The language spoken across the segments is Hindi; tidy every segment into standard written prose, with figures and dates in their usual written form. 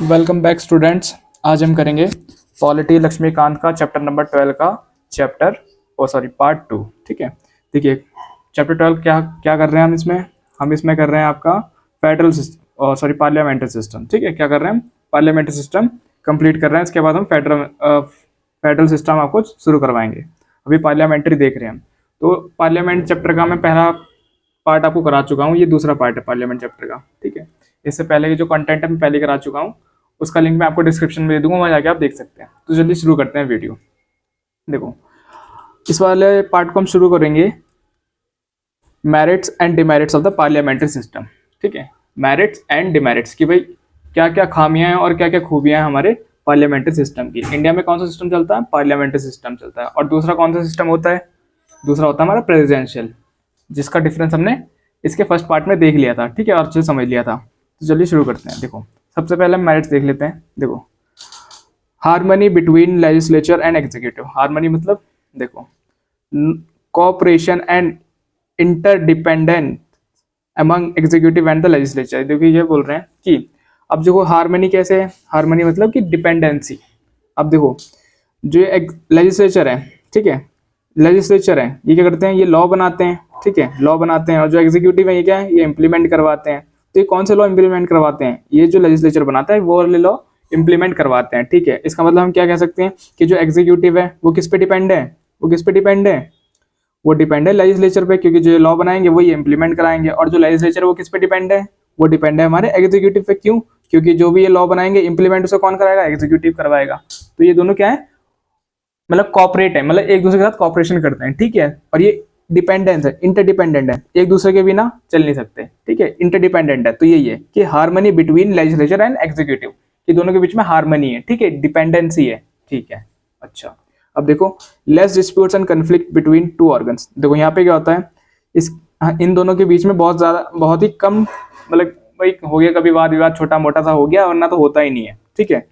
Welcome back students. आज हम करेंगे पॉलिटी लक्ष्मीकांत का चैप्टर नंबर 12 का पार्ट 2। ठीक है, देखिए चैप्टर 12 क्या क्या कर रहे हैं हम इसमें कर रहे हैं आपका फेडरल सिस्टम पार्लियामेंट्री सिस्टम। ठीक है, क्या कर रहे हैं हम पार्लियामेंट्री सिस्टम कंप्लीट कर रहे हैं। इसके बाद हम फेडरल सिस्टम आपको शुरू करवाएंगे। अभी पार्लियामेंट्री देख रहे हैं हम, तो पार्लियामेंट चैप्टर का मैं पहला पार्ट आपको करा चुका हूँ। ये दूसरा पार्ट है पार्लियामेंट चैप्टर का। ठीक है, इससे पहले की जो कंटेंट है मैं पहले करा चुका हूँ, उसका लिंक मैं आपको डिस्क्रिप्शन में दे दूंगा, वहाँ जाके आप देख सकते हैं। तो जल्दी शुरू करते हैं वीडियो। देखो, इस वाले पार्ट को हम शुरू करेंगे merits and demerits of the parliamentary system. ठीक है, मेरिट्स एंड डिमेरिट्स कि भाई क्या क्या खामियां हैं और क्या क्या खूबियां हैं हमारे पार्लियामेंट्री सिस्टम की। इंडिया में कौन सा सिस्टम चलता है? पार्लियामेंट्री सिस्टम चलता है। और दूसरा कौन सा सिस्टम होता है? दूसरा होता है हमारा प्रेसिडेंशियल, जिसका डिफरेंस हमने इसके फर्स्ट पार्ट में देख लिया था। ठीक है, और अच्छे से समझ लिया था। तो जल्दी शुरू करते हैं। देखो, सबसे पहले हम मेरिट्स देख लेते हैं। देखो, harmony between legislature and executive. Harmony मतलब देखो cooperation and interdependent among executive and the legislature. देखो, ये बोल रहे हैं कि अब देखो हार्मनी कैसे है। हार्मनी मतलब कि डिपेंडेंसी। अब देखो, जो लेजिस्लेचर है, ठीक है, लेजिस्लेचर है, ये क्या करते हैं? ये लॉ बनाते हैं। ठीक है, लॉ बनाते हैं। और जो एग्जीक्यूटिव है, ये क्या है? ये इंप्लीमेंट करवाते हैं। तो ये कौन से लॉ इंप्लीमेंट करवाते हैं? ये जो लेजिस्लेचर बनाता है वो वाले लॉ इंप्लीमेंट करवाते हैं। ठीक है, इसका मतलब हम क्या कह सकते हैं कि जो एग्जीक्यूटिव है वो किस पे डिपेंड है? वो किस पे डिपेंड है? वो डिपेंड है लेजिस्लेचर पे, क्योंकि जो लॉ बनाएंगे वो ये इंप्लीमेंट कराएंगे। और जो लेजिस्लेचर वो किस पे डिपेंड है? वो डिपेंड है हमारे एग्जीक्यूटिव पे। क्यों? क्योंकि जो भी ये लॉ बनाएंगे इंप्लीमेंट उसे कौन कराएगा? एग्जीक्यूटिव करवाएगा। तो ये दोनों क्या है? मतलब कॉपरेट है, मतलब एक दूसरे के साथ कॉपरेशन करते हैं। ठीक है, और ये डिपेंडेंस है, इंटरडिपेंडेंट है, एक दूसरे के बिना चल नहीं सकते। ठीक है, इंटरडिपेंडेंट है। तो यही है कि harmony between legislature and executive, ये दोनों के बीच में हार्मनी है। ठीक है, डिपेंडेंसी है। ठीक है, अच्छा, अब देखो less disputes and conflict between two organs. देखो यहाँ पे क्या होता है, इन दोनों के बीच में बहुत ही कम, मतलब भाई हो गया कभी वाद विवाद, छोटा मोटा सा हो गया, वरना तो होता ही नहीं है। ठीक है,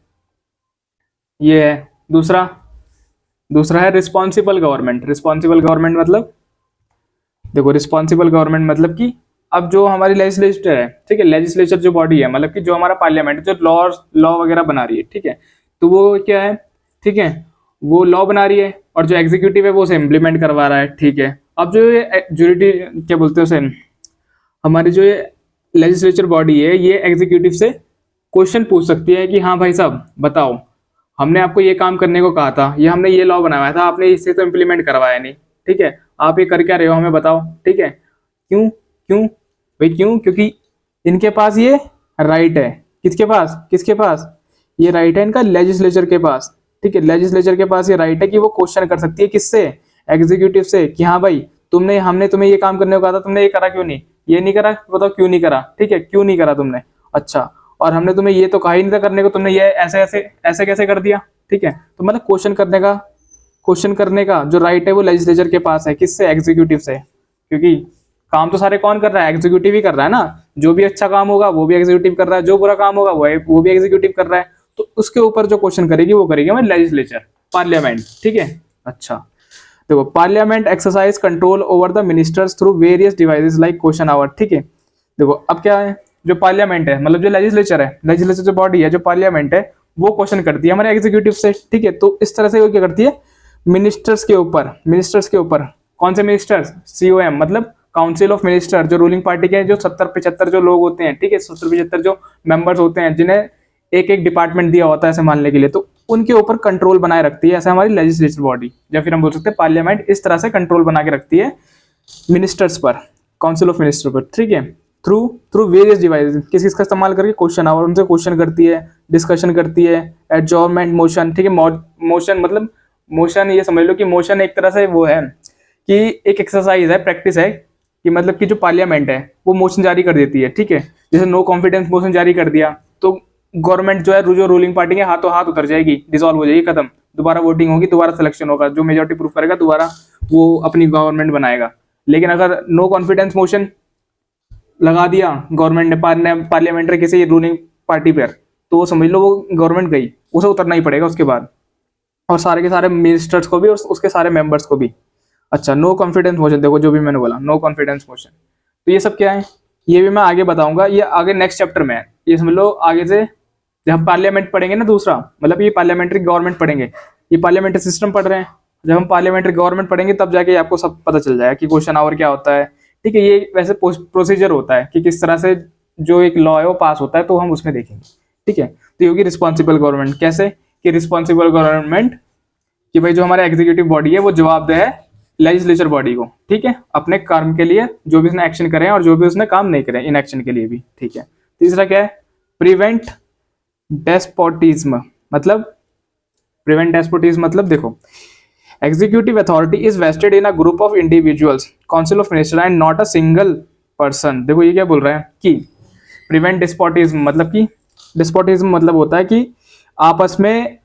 ये है दूसरा है रिस्पॉन्सिबल गवर्नमेंट। रिस्पॉन्सिबल गवर्नमेंट मतलब देखो, रिस्पॉन्सिबल गवर्नमेंट मतलब कि अब जो हमारी लेजिस्लेचर है, ठीक है, लेजिस्लेचर जो बॉडी है, मतलब कि जो हमारा पार्लियामेंट जो लॉ वगैरह बना रही है, ठीक है, तो वो क्या है? ठीक है, वो लॉ बना रही है, और जो एग्जीक्यूटिव है वो उसे इम्प्लीमेंट करवा रहा है। ठीक है, अब जो ये ज्यूडिटी क्या बोलते हैं उसे, हमारी जो ये लेजिस्लेचर बॉडी है, ये एग्जीक्यूटिव से क्वेश्चन पूछ सकती है कि हाँ भाई साहब बताओ, हमने आपको ये काम करने को कहा था, ये हमने ये लॉ बनाया था, आपने इसे तो इम्प्लीमेंट करवाया नहीं। ठीक है, आप ये कर क्या रहे हो, हमें बताओ। ठीक है, क्यों क्यों भाई क्यों? क्योंकि इनके पास ये राइट है। किसके पास ये राइट है? इनका लेजिस्लेचर के पास। ठीक है, लेजिस्लेचर के पास ये राइट है कि वो क्वेश्चन कर सकती है किससे? एग्जीक्यूटिव से, कि हाँ भाई हमने तुम्हें ये काम करने को कहा था, तुमने ये करा क्यों नहीं? ये नहीं करा, बताओ क्यों नहीं करा? ठीक है, क्यों नहीं करा तुमने? अच्छा, और हमने तुम्हें ये तो कहा ही नहीं था करने को, तुमने ये ऐसे कैसे कर दिया? ठीक है, तो मतलब क्वेश्चन करने का जो राइट है वो लेजिस्लेचर के पास है। किससे? एग्जीक्यूटिव से। क्योंकि काम तो सारे कौन कर रहा है? एग्जीक्यूटिव ही कर रहा है ना। जो भी अच्छा काम होगा वो भी एग्जीक्यूटिव कर रहा है, जो बुरा काम होगा वो भी एग्जीक्यूटिव कर रहा है। तो उसके ऊपर जो क्वेश्चन करेगी वो करेगी हमारी लेजिस्लेचर, पार्लियामेंट। ठीक है, अच्छा, देखो, parliament exercise control over the ministers through various devices like question hour. ठीक है, देखो अब क्या है, जो पार्लियामेंट है, मतलब जो लेजिस्लेचर है, लेजिस्लेचर जो बॉडी है, जो पार्लियामेंट है, वो क्वेश्चन करती है हमारे एग्जीक्यूटिव से। ठीक है, तो इस तरह से वो क्या करती है? मिनिस्टर्स के ऊपर कौन से मिनिस्टर्स? COM मतलब काउंसिल ऑफ मिनिस्टर, जो रूलिंग पार्टी के जो 70-75 जो लोग होते हैं। ठीक है, 70-75 जो मेंबर्स होते हैं, जिन्हें एक एक डिपार्टमेंट दिया होता है संभालने के लिए, तो उनके ऊपर कंट्रोल बनाए रखती है। ऐसे हमारी लेजिस्लेचर बॉडी, या फिर हम बोल सकते हैं पार्लियामेंट, इस तरह से कंट्रोल बना के रखती है मिनिस्टर्स पर, काउंसिल ऑफ मिनिस्टर पर। ठीक है, थ्रू वेरियस डिवाइसेस, किसका इस्तेमाल करके? क्वेश्चन आवर, उनसे क्वेश्चन करती है, डिस्कशन करती है, एडजॉर्नमेंट मोशन। ठीक है, मोशन मतलब मोशन, ये समझ लो कि मोशन एक तरह से वो है कि एक एक्सरसाइज है, प्रैक्टिस है, कि मतलब कि जो पार्लियामेंट है वो मोशन जारी कर देती है। ठीक है, जैसे नो कॉन्फिडेंस मोशन जारी कर दिया तो गवर्नमेंट जो है, जो रूलिंग पार्टी के हाथों हाथ उतर जाएगी, डिसॉल्व हो जाएगी, खत्म, दोबारा वोटिंग होगी, दोबारा सिलेक्शन होगा, जो मेजोरिटी प्रूफ करेगा दोबारा वो अपनी गवर्नमेंट बनाएगा। लेकिन अगर नो कॉन्फिडेंस मोशन लगा दिया गवर्नमेंट ने पार्लियामेंट्री किसी रूलिंग पार्टी पर, तो वो समझ लो वो गवर्नमेंट गई, उसे उतरना ही पड़ेगा उसके बाद, और सारे के सारे मिनिस्टर्स को भी और उसके सारे मेंबर्स को भी। अच्छा, नो कॉन्फिडेंस मोशन, देखो जो भी मैंने बोला, नो कॉन्फिडेंस मोशन, तो ये सब क्या है? ये भी मैं आगे बताऊंगा, ये आगे नेक्स्ट चैप्टर में है, ये समझ लो आगे से जब हम पार्लियामेंट पढ़ेंगे ना, दूसरा मतलब ये पार्लियामेंट्री गवर्नमेंट पढ़ेंगे, ये पार्लियामेंट्री सिस्टम पढ़ रहे हैं, जब हम पार्लियामेंट्री गवर्नमेंट पढ़ेंगे तब जाके आपको सब पता चल जाएगा कि क्वेश्चन आवर क्या होता है। ठीक है, ये वैसे प्रोसीजर होता है कि किस तरह से जो एक लॉ है वो पास होता है, तो हम उसमें देखेंगे। ठीक है, तो ये होगी रिस्पॉन्सिबल गवर्नमेंट। कैसे कि रिस्पॉन्सिबल गवर्नमेंट कि भाई जो हमारा एग्जीक्यूटिव बॉडी है वो जवाबदेह है लेजिस्लेचर बॉडी को, ठीक है, अपने काम के लिए जो भी उसने एक्शन करे और जो भी उसने काम नहीं करे इन एक्शन के लिए भी। ठीक है, तीसरा क्या है, प्रिवेंट डेस्पोटिज्म। मतलब प्रिवेंट डेस्पोटिज्म मतलब देखो, executive authority is vested in a group of individuals, council of minister and not a single person. देखो ये क्या बोल रहा है कि प्रिवेंट डिस्पोटिज्म मतलब कि डिस्पोटिज्म मतलब होता है कि आपस में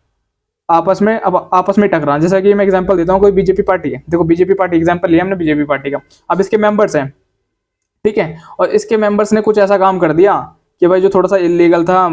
टकराना। जैसा कि मैं एग्जांपल देता हूँ, कोई बीजेपी पार्टी है, देखो बीजेपी पार्टी एग्जांपल लिया हमने बीजेपी पार्टी का, अब इसके मेंबर्स हैं, ठीक है, और इसके मेंबर्स ने कुछ ऐसा काम कर दिया कि भाई जो थोड़ा सा इलीगल था,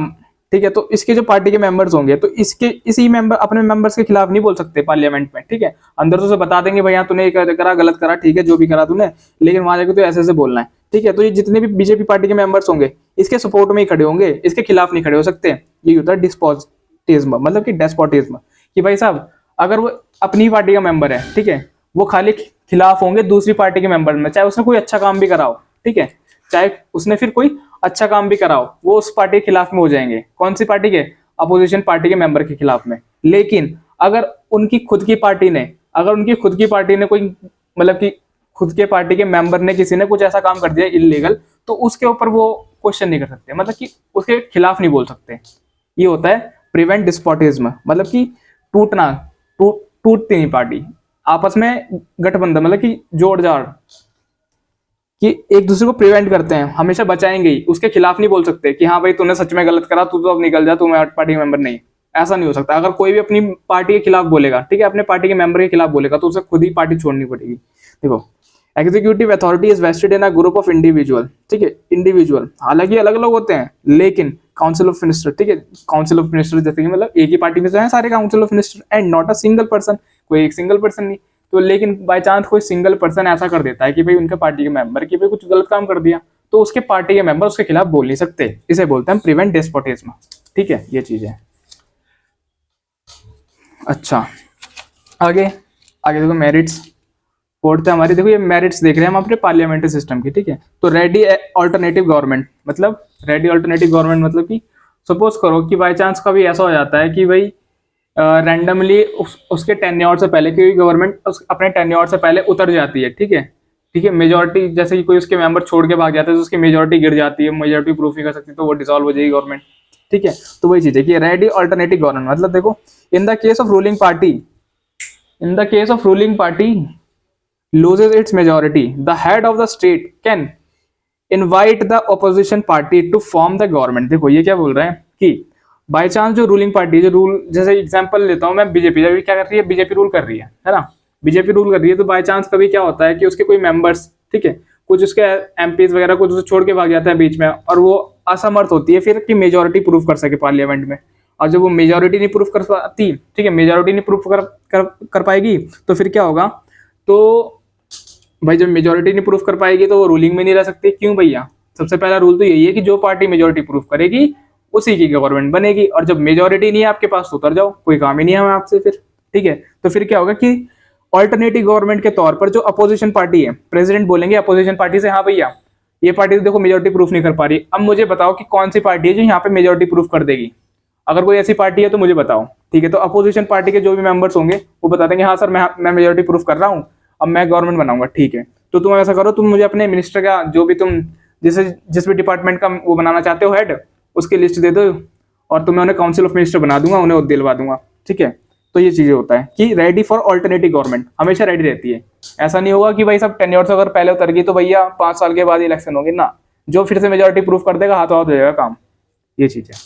ठीक है, तो इसके जो पार्टी के मेंबर्स होंगे तो इसी मेंबर अपने मेंबर्स के खिलाफ नहीं बोल सकते पार्लियामेंट में। ठीक है, अंदर तो उसे बता देंगे भाई हाँ तूने करा, गलत करा, ठीक है, जो भी करा तूने, लेकिन वहां जाके तो ऐसे ऐसे बोलना है। ठीक है, तो ये जितने भी बीजेपी पार्टी के मेंबर्स होंगे इसके सपोर्ट में ही खड़े होंगे, इसके खिलाफ नहीं खड़े हो सकते। ये होता है डिस्पोटिज्म, मतलब कि डेस्पोटिज्म कि भाई साहब अगर वो अपनी पार्टी का मेंबर है, ठीक है, वो खाली खिलाफ होंगे दूसरी पार्टी के मेंबर में, चाहे उसने कोई अच्छा काम भी कराओ, ठीक है, चाहे उसने फिर कोई अच्छा काम भी कराओ, वो उस पार्टी के खिलाफ में हो जाएंगे। कौन सी पार्टी के? अपोजिशन पार्टी के मेंबर के खिलाफ में। लेकिन अगर उनकी खुद की पार्टी ने कोई मतलब कि खुद के पार्टी के मेंबर ने किसी ने कुछ ऐसा काम कर दिया इलीगल, तो उसके ऊपर वो क्वेश्चन नहीं कर सकते, मतलब कि उसके खिलाफ नहीं बोल सकते। ये होता है प्रिवेंट डिस्पोटिज्म, मतलब कि टूटती नहीं पार्टी, आपस में गठबंधन मतलब कि जोड़ जाड़ कि एक दूसरे को प्रिवेंट करते हैं, हमेशा बचाएंगे ही, उसके खिलाफ नहीं बोल सकते कि हाँ भाई तूने सच में गलत करा, तू तो अब निकल जा, तू पार्टी मेंबर नहीं। ऐसा नहीं हो सकता। अगर कोई भी अपनी पार्टी के खिलाफ बोलेगा, ठीक है, अपने पार्टी के मेंबर के खिलाफ बोलेगा, तो उसे खुद ही पार्टी छोड़नी पड़ेगी। देखो, executive authority is vested in a group of individual, ठीक है, इंडिविजुअल हालांकि अलग अलग होते हैं, लेकिन काउंसिल ऑफ मिनिस्टर, ठीक है, काउंसिल ऑफ मिनिस्टर जैसे कि मतलब एक ही पार्टी में तो है सारे council of minister, and not a single person, कोई एक सिंगल पर्सन नहीं। तो लेकिन बाय चांस कोई सिंगल पर्सन ऐसा कर देता है कि भाई उनके पार्टी के मेंबर की भाई कुछ गलत काम कर दिया, तो उसके पार्टी के मेंबर उसके खिलाफ बोल नहीं सकते, इसे बोलते हैं प्रिवेंट डेस्पोटिज्म। ठीक है, ये चीज है। अच्छा, आगे देखो मेरिट्स, फोर्थ है हमारी, देखो ये मेरिट्स देख रहे हैं हम अपने पार्लियामेंट्री सिस्टम की। ठीक है, तो रेडी ऑल्टरनेटिव गवर्नमेंट मतलब कि सपोज करो कि बाय चांस कभी ऐसा हो जाता है कि भाई रैंडमली उसके टेन्योर से पहले, क्योंकि गवर्नमेंट अपने टेन्योर से पहले उतर जाती है, ठीक है, मेजोरिटी जैसे कि कोई उसके मेंबर छोड़ के भाग जाता है तो उसकी मेजोरिटी गिर जाती है, मेजोरिटी प्रूफ नहीं कर सकती, तो वो डिसॉल्व हो जाएगी गवर्नमेंट। ठीक है, तो वही चीज है कि रेडी ऑल्टरनेटिव गवर्नमेंट मतलब देखो, in the case of ruling party loses its majority, the head of the state can invite the opposition party to form the government। देखो ये क्या बोल रहे हैं कि बाय चांस जो रूलिंग पार्टी, जो रूल, जैसे एग्जांपल लेता हूं मैं, बीजेपी क्या कर रही है, बीजेपी रूल कर रही है ना, बीजेपी रूल कर रही है, तो बाय चांस कभी क्या होता है कि उसके कोई मेंबर्स, ठीक है, कुछ उसके एमपीज वगैरह कुछ उसे छोड़ के भाग जाता है बीच में, और वो असमर्थ होती है फिर कि मेजोरिटी प्रूफ कर सके पार्लियामेंट में, और जब वो मेजोरिटी नहीं प्रूफ कर पाती, ठीक है, मेजोरिटी नहीं प्रूफ कर पाएगी, तो फिर क्या होगा, तो भाई जब मेजोरिटी नहीं प्रूफ कर पाएगी तो वो रूलिंग में नहीं रह सकती। क्यों भैया? सबसे पहला रूल तो यही है कि जो पार्टी मेजोरिटी प्रूफ करेगी उसी की गवर्नमेंट बनेगी, और जब मेजोरिटी नहीं है आपके पास तो उतर जाओ, कोई काम ही नहीं है हमें आपसे फिर। ठीक है, तो फिर क्या होगा कि ऑल्टरनेटिव गवर्नमेंट के तौर पर जो अपोजिशन पार्टी है, प्रेसिडेंट बोलेंगे अपोजिशन पार्टी से, हाँ भैया ये पार्टी तो देखो मेजोरिटी प्रूफ नहीं कर पा रही, अब मुझे बताओ कि कौन सी पार्टी है जो यहाँ पे मेजोरिटी प्रूफ कर देगी। अगर कोई ऐसी पार्टी है तो मुझे बताओ। ठीक है, तो अपोजिशन पार्टी के जो भी मेंबर्स होंगे वो बता देंगे हाँ सर मैं मेजोरिटी प्रूफ कर रहा हूँ, अब मैं गवर्नमेंट बनाऊंगा। ठीक है, तो तुम ऐसा करो, तुम मुझे अपने मिनिस्टर का जो भी तुम जिस भी डिपार्टमेंट का वो बनाना चाहते हो हेड, उसकी लिस्ट दे दो, और तुम्हें उन्हें काउंसिल ऑफ मिनिस्टर बना दूंगा, उन्हें दिलवा दूंगा। ठीक है, तो ये चीजें होता है कि रेडी फॉर ऑल्टरनेटिव गवर्नमेंट हमेशा रेडी रहती है। ऐसा नहीं होगा कि भाई सब टेन्योर से अगर पहले उतर गई तो भैया 5 साल के बाद इलेक्शन होगी ना, जो फिर से मेजोरिटी प्रूफ कर देगा हाथों हाथ हो जाएगा काम। ये चीज है।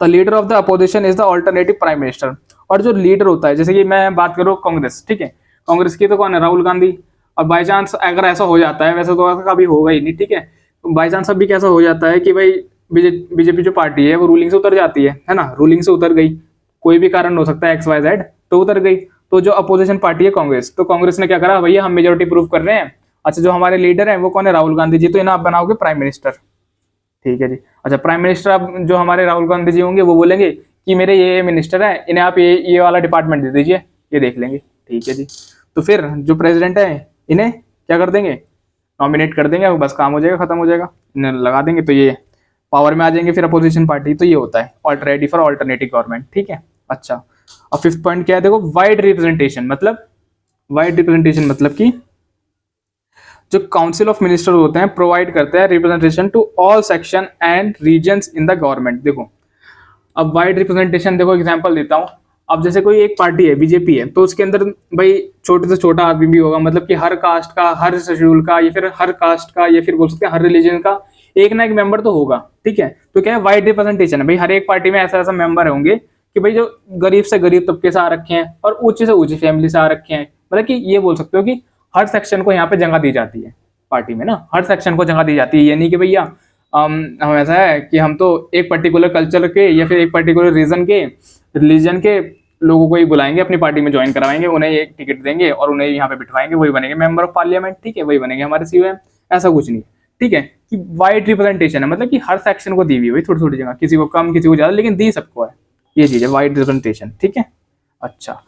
The leader of the opposition is the alternative prime minister. और जो लीडर होता है, जैसे कि मैं बात करूँ कांग्रेस, ठीक है, कांग्रेस की तो कौन है? राहुल गांधी। अब बाई चांस अगर ऐसा हो जाता है, वैसे तो ऐसा कभी होगा ही नहीं, ठीक है, तो बाई चांस अभी कैसा हो जाता है कि भाई बीजेपी जो पार्टी है वो रूलिंग से उतर जाती है ना, रूलिंग से उतर गई, कोई भी कारण हो सकता है XYZ, तो उतर गई, तो जो अपोजिशन पार्टी है कांग्रेस, तो कांग्रेस ने क्या करा, भैया हम मेजोरिटी प्रूव कर रहे हैं, अच्छा जो हमारे लीडर हैं वो कौन है? राहुल गांधी जी, तो इन्हें आप बनाओगे प्राइम मिनिस्टर। ठीक है जी। अच्छा, प्राइम मिनिस्टर अब जो हमारे राहुल गांधी जी होंगे वो बोलेंगे कि मेरे ये मिनिस्टर है, इन्हें आप ये वाला डिपार्टमेंट दे दीजिए, ये देख लेंगे, ठीक है जी। तो फिर जो प्रेसिडेंट है इन्हें क्या कर देंगे, नॉमिनेट कर देंगे, बस काम हो जाएगा, खत्म हो जाएगा, इन्हें लगा देंगे, तो ये पावर में आ जाएंगे फिर अपोजिशन पार्टी। तो ये होता है रेडी फॉर ऑल्टरनेटिव गवर्नमेंट, ठीक है। अच्छा, अब फिफ्थ पॉइंट क्या है, देखो वाइड रिप्रेजेंटेशन। मतलब वाइड रिप्रेजेंटेशन मतलब कि जो काउंसिल ऑफ मिनिस्टर होते हैं प्रोवाइड करते हैं representation to all section and regions in the government. देखो अब वाइड रिप्रेजेंटेशन, देखो एग्जांपल देता हूँ। अब जैसे कोई एक पार्टी है, बीजेपी है, तो उसके अंदर भाई छोटे से छोटा आदमी भी होगा, मतलब कि हर कास्ट का, हर शेड्यूल का, या फिर हर कास्ट का, या फिर बोल सकते हैं हर रिलीजन का एक ना एक मेंबर तो होगा, ठीक है। तो क्या है, वाइड रिप्रेजेंटेशन है भाई, हर एक पार्टी में ऐसा ऐसा मेंबर होंगे कि भाई जो गरीब से गरीब तबके से आ रखे हैं और ऊंची से ऊंची फैमिली से आ रखे हैं। मतलब कि ये बोल सकते हो कि हर सेक्शन को यहाँ पे जगह दी जाती है पार्टी में ना, हर सेक्शन को जगह दी जाती है। ये नहीं कि भैया हम ऐसा है कि हम तो एक पर्टिकुलर कल्चर के या फिर एक पर्टिकुलर रीजन के, रिलीजन के लोगों को ही बुलाएंगे, अपनी पार्टी में ज्वाइन करवाएंगे, उन्हें एक टिकट देंगे और उन्हें यहाँ पे बिठवाएंगे, वही बनेंगे मेंबर ऑफ पार्लियामेंट, ठीक है, वही बनेंगे हमारे सीओएम। ऐसा कुछ नहीं, ठीक है, कि वाइड रिप्रेजेंटेशन है, मतलब कि हर सेक्शन को दी हुई है थोड़ी थोड़ी जगह, किसी को कम किसी को ज्यादा, लेकिन दी सबको है, ये चीज है वाइड रिप्रेजेंटेशन, ठीक है। अच्छा,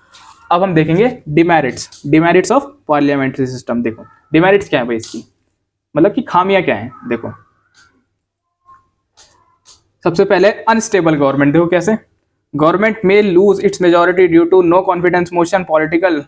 अब हम देखेंगे demerits, demerits of parliamentary system. देखो डिमेरिट्स क्या है भाई इसकी, मतलब कि खामियां क्या है। देखो सबसे पहले अनस्टेबल गवर्नमेंट। देखो कैसे, गवर्नमेंट में lose its majority due to no confidence motion, political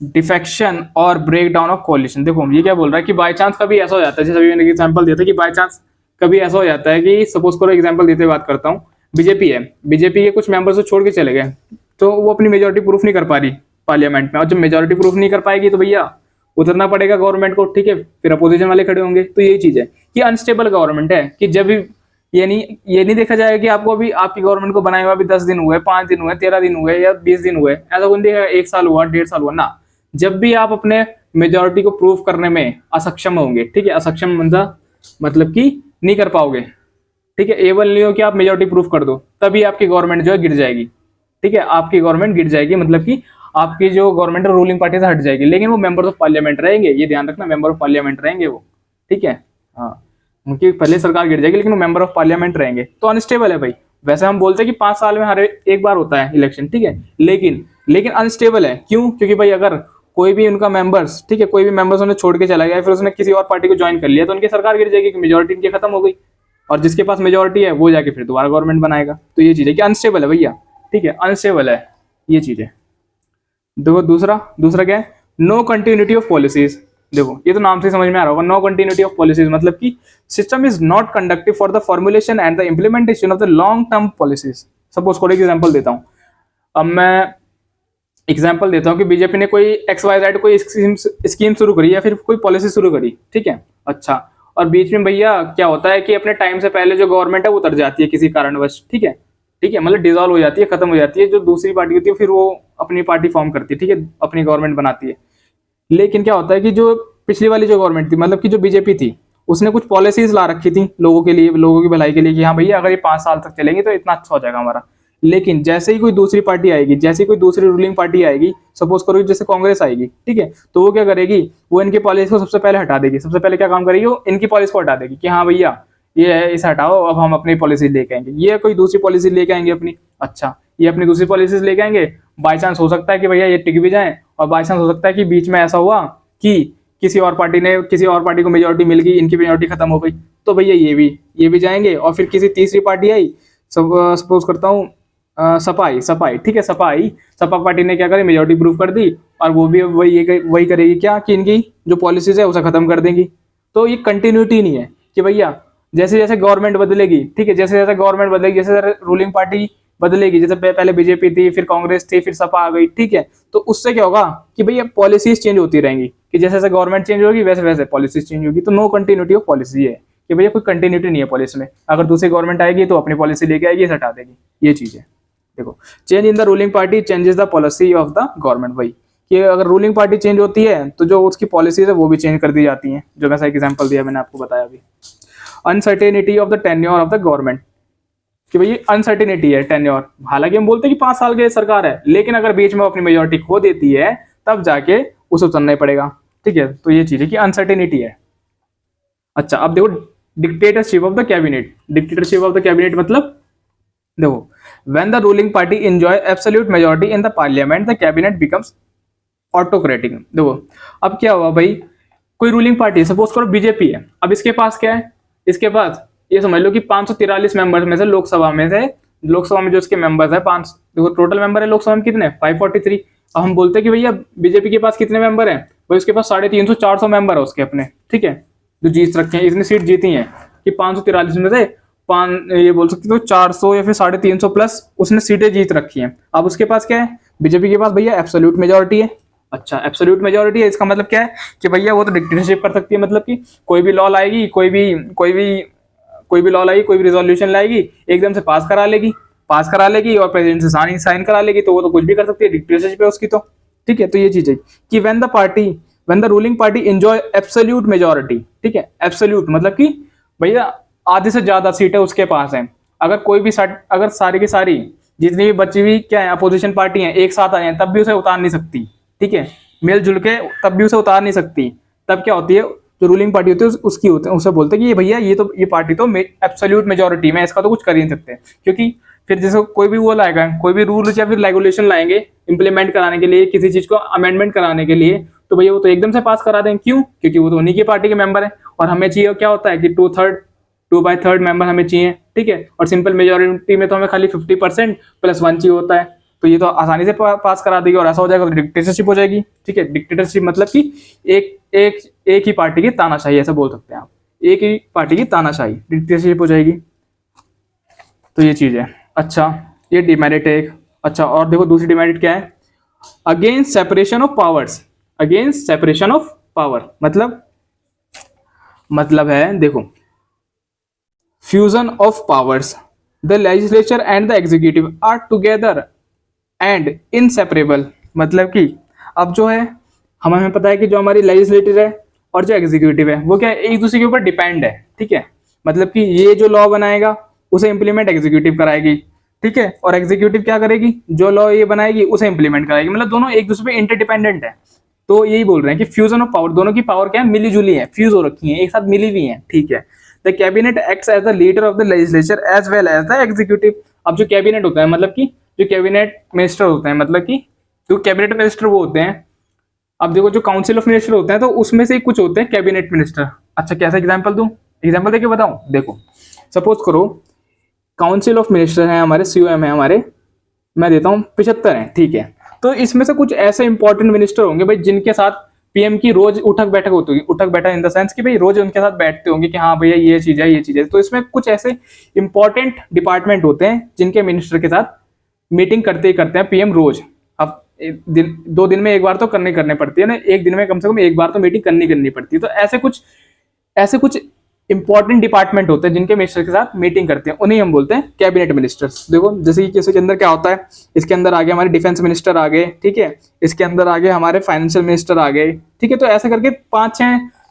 defection और ब्रेक डाउन ऑफ कोलिशन। देखो ये क्या बोल रहा है कि बाय चांस कभी ऐसा हो जाता है, जैसे अभी मैंने एग्जांपल दिया था कि बाय चांस कभी ऐसा हो जाता है कि सपोज करो, एग्जांपल देते हुए बात करता हूँ, बीजेपी है, बीजेपी के कुछ मेंबर्स को छोड़ के चले गए, तो वो अपनी मेजोरिटी प्रूफ नहीं कर पा रही पार्लियामेंट में, और जब मेजोरिटी प्रूफ नहीं कर पाएगी तो भैया उतरना पड़ेगा गवर्नमेंट को, ठीक है, फिर अपोजिशन वाले खड़े होंगे। तो यही चीज है कि अनस्टेबल गवर्नमेंट है, कि जब भी ये नहीं देखा जाएगा कि आपको अभी आपकी गवर्नमेंट को बनाए हुआ अभी 10 दिन हुए, 5 दिन हुए, 13 दिन हुए या 20 दिन हुए, ऐसा कोई देखा 1 साल हुआ, 1.5 साल हुआ ना। जब भी आप अपने मेजोरिटी को प्रूव करने में असक्षम होंगे, ठीक है, असक्षम मतलब कि नहीं कर पाओगे, ठीक है, एबल नहीं हो कि आप मेजोरिटी प्रूफ कर दो, तभी आपकी गवर्नमेंट जो है गिर जाएगी, ठीक है, आपकी गवर्नमेंट गिर जाएगी, मतलब कि आपकी जो गवर्नमेंट है रूलिंग पार्टी से हट जाएगी, लेकिन वो मेंबर ऑफ पार्लियामेंट रहेंगे, ये ध्यान रखना, मेंबर ऑफ पार्लियामेंट रहेंगे वो, ठीक है। हाँ, उनकी पहले सरकार गिर जाएगी लेकिन वो मेंबर ऑफ पार्लियामेंट रहेंगे। तो अनस्टेबल है भाई, वैसे हम बोलते हैं कि 5 साल में हर एक बार होता है इलेक्शन, ठीक है, लेकिन अनस्टेबल है। क्यों? क्योंकि भाई अगर कोई भी उनका मेंबर्स, ठीक है, कोई भी मेंबर्स उन्हें छोड़ के चला गया, फिर उसने किसी और पार्टी को ज्वाइन कर लिया, तो उनकी सरकार गिर जाएगी, मेजोरिटी इनकी खत्म हो गई, और जिसके पास मेजोरिटी है वो जाके फिर दोबारा गवर्नमेंट बनाएगा। तो ये चीज है कि अनस्टेबल है भैया, ठीक है, अनस्टेबल है, ये चीज है। देखो दूसरा क्या है, नो कंटिन्यूटी ऑफ पॉलिसीज। देखो ये तो नाम से समझ में आ रहा होगा, नो कंटिन्यूटी ऑफ पॉलिसीज मतलब कि system is not conductive for the formulation and the implementation of the long term policies. Suppose कोई एग्जांपल देता हूँ, अब मैं एग्जांपल देता हूँ कि बीजेपी ने कोई XYZ कोई स्कीम शुरू करी या फिर कोई पॉलिसी शुरू करी, ठीक है। अच्छा, और बीच में भैया क्या होता है कि अपने टाइम से पहले जो गवर्नमेंट है वो उतर जाती है किसी कारणवश, ठीक है, मतलब डिसॉल्व हो जाती है, खत्म हो जाती है, जो दूसरी पार्टी होती है फिर वो अपनी पार्टी फॉर्म करती है, ठीक है, अपनी गवर्नमेंट बनाती है। लेकिन क्या होता है कि जो पिछली वाली जो गवर्नमेंट थी, मतलब कि जो बीजेपी थी, उसने कुछ पॉलिसीज ला रखी थी लोगों के लिए, लोगों की भलाई के लिए, कि हाँ भैया अगर ये 5 साल तक चलेंगे तो इतना अच्छा हो जाएगा हमारा। लेकिन जैसे ही कोई दूसरी पार्टी आएगी, जैसे ही कोई दूसरी रूलिंग पार्टी आएगी, सपोज करो जैसे कांग्रेस आएगी, ठीक है, तो वो क्या करेगी, वो इनकी पॉलिसी को सबसे पहले हटा देगी। सबसे पहले क्या काम करेगी, वो इनकी पॉलिसी को हटा देगी कि हाँ भैया ये है, इसे हटाओ, अब हम अपनी पॉलिसी लेके आएंगे, ये कोई दूसरी पॉलिसी लेके आएंगे अपनी। अच्छा, ये अपनी दूसरी पॉलिसीज लेके आएंगे, बाई चांस हो सकता है कि भैया ये टिक भी जाए, और बाई चांस हो सकता है कि बीच में ऐसा हुआ कि किसी और पार्टी को मेजोरिटी मिल गई, इनकी मेजोरिटी खत्म हो गई, तो भैया ये भी जाएंगे, और फिर किसी तीसरी पार्टी आई, सपोज करता हूँ सपाई, ठीक है, सपा पार्टी ने क्या करी, मेजोरिटी प्रूव कर दी, और वो भी वही करेगी क्या कि इनकी जो पॉलिसीज है उसे खत्म कर देंगी। तो ये कंटिन्यूटी नहीं है कि भैया जैसे जैसे गवर्नमेंट बदलेगी, ठीक है, जैसे जैसे गवर्नमेंट बदलेगी, जैसे रूलिंग पार्टी बदलेगी, जैसे पहले बीजेपी थी, फिर कांग्रेस थी, फिर सपा आ गई, ठीक है, तो उससे क्या होगा कि भैया पॉलिसीज चेंज होती रहेंगी, कि जैसे जैसे गवर्नमेंट चेंज होगी वैसे वैसे पॉलिसीज चेंज होगी। तो नो कंटिन्यूटी ऑफ पॉलिसी है कि भैया कोई कंटिन्यूटी नहीं है पॉलिसी में, अगर दूसरी गवर्नमेंट आएगी तो अपनी पॉलिसी लेके आएगी, हटा देगी, ये चीज है। देखो, change in the ruling party changes the policy of the government. वही कि अगर रूलिंग पार्टी चेंज होती है तो जो उसकी पॉलिसीज है वो भी चेंज कर दी जाती हैं, जो वैसा एग्जांपल दिया मैंने आपको बताया अभी। Uncertainty of the tenure of the government, कि भाई अनसर्टेनिटी है टेन्योर, हालांकि हम बोलते हैं कि 5 साल की सरकार है, लेकिन अगर बीच में अपनी मेजोरिटी खो देती है तब जाके उसे उतरना ही पड़ेगा, ठीक है। तो ये चीज है कि अनसर्टेनिटी है। अच्छा, अब देखो dictatorship of the cabinet. Dictatorship of the cabinet मतलब देखो, when the ruling party enjoy absolute majority in the parliament the cabinet becomes autocratic. देखो अब क्या हुआ भाई, कोई रूलिंग पार्टी, सपोज करो बीजेपी है, अब इसके पास क्या है, इसके पास ये समझ लो कि 543 मेंबर्स में से लोकसभा में से, लोकसभा में जो इसके मेंबर्स है 5, देखो टोटल मेंबर है लोकसभा में कितने, 543। अब हम बोलते हैं कि भैया बीजेपी के पास कितने मेंबर हैं, भाई उसके पास 350 400 मेंबर है उसके अपने, ठीक है, जो जीत रखे हैं, इतनी सीट जीती हैं कि 543 में से ये बोल सकते हो 400 या फिर 350 प्लस उसने सीटें जीत रखी हैं। अब उसके पास क्या है, बीजेपी के पास भैया एब्सोल्यूट मेजोरिटी है। अच्छा एब्सोल्यूट मेजोरिटी है, इसका मतलब क्या है कि भैया वो तो डिक्टेटरशिप कर सकती है, मतलब कि कोई भी लॉ लाएगी, कोई भी लॉ लाएगी, कोई भी रिजोल्यूशन लाएगी, एकदम से पास करा लेगी और प्रेसिडेंट से साइन करा लेगी, तो वो तो कुछ भी कर सकती है, डिक्टेटरशिप है उसकी तो, ठीक है। तो ये चीज है कि when the ruling party enjoy absolute majority, ठीक है, एब्सोल्यूट मतलब कि भैया आधे से ज्यादा सीटें उसके पास हैं, अगर कोई भी अगर सारी की सारी जितनी भी बची हुई क्या है अपोजिशन पार्टी है एक साथ आ जाए तब भी उसे उतार नहीं सकती, ठीक है, मिलजुल के तब भी उसे उतार नहीं सकती, तब क्या होती है, जो रूलिंग पार्टी होती है उसकी होते हैं, उसे बोलते हैं कि ये भैया ये पार्टी तो एब्सोल्यूट मेजोरिटी में, इसका तो कुछ कर ही नहीं सकते, क्योंकि फिर जैसे कोई भी वो लाएगा, कोई भी रूल या फिर रेगुलेशन लाएंगे इंप्लीमेंट कराने के लिए, किसी चीज को अमेंडमेंट कराने के लिए, तो भैया वो तो एकदम से पास करा दें, क्यों, क्योंकि वो तो उन्हीं की पार्टी के मेंबर है, और हमें चाहिए क्या होता है कि 2/3 मेंबर हमें चाहिए, ठीक है, और सिंपल मेजोरिटी में तो हमें खाली 50% + 1 चाहिए होता है, तो ये तो आसानी से पास करा देगी, और ऐसा हो जाएगा तो डिक्टेटरशिप हो जाएगी, ठीक है। डिक्टेटरशिप मतलब कि एक ही पार्टी की तानाशाही, ऐसा बोल सकते हैं आप, एक ही पार्टी की तानाशाही, डिक्टेटरशिप हो जाएगी, तो ये चीज है। अच्छा ये डिमेरिट है एक। अच्छा और देखो दूसरी डिमेरिट क्या है, against separation of powers. Against separation of power मतलब है देखो, fusion of powers, the legislature and the executive are together and inseparable. मतलब कि अब जो है हमें पता है कि जो हमारी लेजिस्लेटिव है और जो एग्जीक्यूटिव है वो क्या है, एक दूसरे के ऊपर डिपेंड है, ठीक है, मतलब कि ये जो लॉ बनाएगा उसे इंप्लीमेंट एग्जीक्यूटिव कराएगी, ठीक है, और एग्जीक्यूटिव क्या करेगी, जो लॉ ये बनाएगी उसे इंप्लीमेंट कराएगी, मतलब दोनों एक दूसरे पे इंटरडिपेंडेंट है। तो यही बोल रहे हैं कि फ्यूजन ऑफ पावर, दोनों की पावर क्या है, मिली जुली है, फ्यूज हो रखी है, एक साथ मिली हुई है, ठीक है। The cabinet acts as the leader of the legislature as well as the executive. अब जो कैबिनेट होता है मतलब कि जो कैबिनेट मिनिस्टर होते हैं, मतलब कि जो कैबिनेट मिनिस्टर वो होते हैं, अब देखो जो काउंसिल ऑफ मिनिस्टर होते हैं तो उसमें से कुछ होते हैं कैबिनेट मिनिस्टर। अच्छा कैसा एग्जांपल दूं, एग्जांपल देके बताऊं, देखो सपोज करो काउंसिल ऑफ मिनिस्टर है हमारे, सीओएम है हमारे, मैं देता हूँ 75 है, ठीक है, तो इसमें से कुछ ऐसे इंपॉर्टेंट मिनिस्टर होंगे भाई जिनके साथ पीएम की रोज उठक बैठक होती होगी, उठक बैठक इन द सेंस कि भाई रोज उनके साथ बैठते होंगे कि हाँ भैया ये चीज है ये चीज है। तो इसमें कुछ ऐसे इंपॉर्टेंट डिपार्टमेंट होते हैं जिनके मिनिस्टर के साथ मीटिंग करते ही करते हैं पीएम रोज। अब दिन 2 दिन में एक बार तो करनी पड़ती है ना, एक दिन में कम से कम एक बार तो मीटिंग करनी पड़ती है। तो ऐसे कुछ इंपॉर्टेंट डिपार्टमेंट होते हैं जिनके मिनिस्टर के साथ मीटिंग करते हैं, उन्हें हम बोलते हैं कैबिनेट मिनिस्टर्स। देखो जैसे कि इसके अंदर क्या होता है, इसके अंदर आगे हमारे डिफेंस मिनिस्टर आ गए, ठीक है, इसके अंदर आगे हमारे फाइनेंशियल मिनिस्टर आ गए, ठीक है, तो ऐसे करके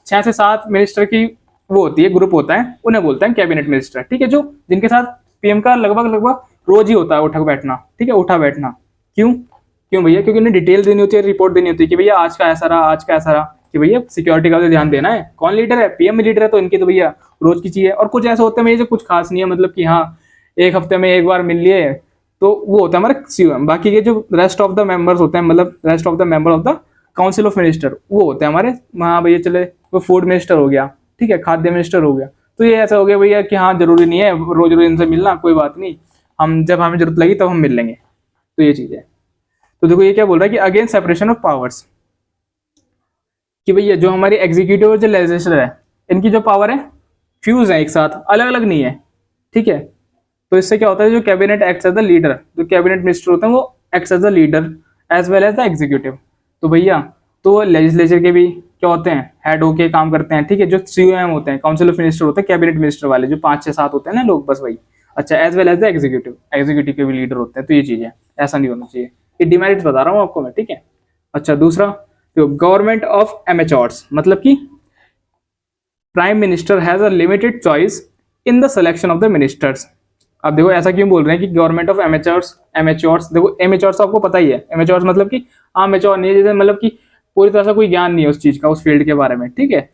6 से 7 मिनिस्टर की वो होती है, ग्रुप होता है, उन्हें बोलते हैं कैबिनेट मिनिस्टर, ठीक है, जो जिनके साथ पीएम का लगभग रोज ही होता है उठक बैठना, ठीक है, उठा बैठना। क्यों भैया, क्योंकि उन्हें डिटेल देनी होती है, रिपोर्ट देनी होती है कि भैया आज का ऐसा रहा, कि भैया सिक्योरिटी का तो ध्यान देना है, कौन लीडर है, पीएम लीडर है, तो इनकी तो भैया रोज की चाहिए। और कुछ ऐसे होते हैं भैया जो कुछ खास नहीं है, मतलब कि हाँ एक हफ्ते में एक बार मिल लिए, तो वो होता है हमारा सीओएम। बाकी के जो रेस्ट ऑफ द मेंबर्स होते हैं, मतलब rest of the member of the council of minister, वो होते हैं हमारे, हाँ भैया चले वो फूड मिनिस्टर हो गया, ठीक है, खाद्य मिनिस्टर हो गया। तो ये ऐसा हो गया भैया कि हाँ जरूरी नहीं है रोज रोज इनसे मिलना, कोई बात नहीं, हम जब हमें जरूरत लगी तब हम मिल लेंगे। तो ये चीज है। तो देखो ये क्या बोल रहा है कि अगेंस्ट सेपरेशन ऑफ पावर्स, कि भैया जो हमारी एग्जीक्यूटिव और जो लेजिस्लेचर है इनकी जो पावर है फ्यूज है, एक साथ, अलग अलग नहीं है, ठीक है। तो इससे क्या होता है, जो cabinet acts as the leader, जो कैबिनेट मिनिस्टर होते हैं वो acts as the leader as well as the executive. तो भैया तो लेजिस्लेचर के भी क्या होते हैं, हेड होके काम करते हैं, ठीक है, जो सीओएम होते हैं, काउंसिल ऑफ मिनिस्टर होते हैं, कैबिनेट मिनिस्टर वाले जो 5 से 7 होते हैं ना लोग, बस वही। अच्छा as well as the executive के भी लीडर होते हैं। तो ये चीज है, ऐसा नहीं होना चाहिए, ये डिमेरिट्स बता रहा हूँ आपको मैं, ठीक है। अच्छा दूसरा, तो गवर्नमेंट ऑफ एमेच्योर्स, मतलब कि prime minister has a limited choice in the selection of the ministers. अब देखो ऐसा क्यों बोल रहे हैं कि गवर्नमेंट ऑफ एमेच्योर्स, देखो एमेच्योर्स आपको पता ही है, एमेच्योर्स मतलब कि हाँ मेच्योर नहीं है, जैसे मतलब कि पूरी तरह से कोई ज्ञान नहीं है उस चीज का, उस फील्ड के बारे में, ठीक है।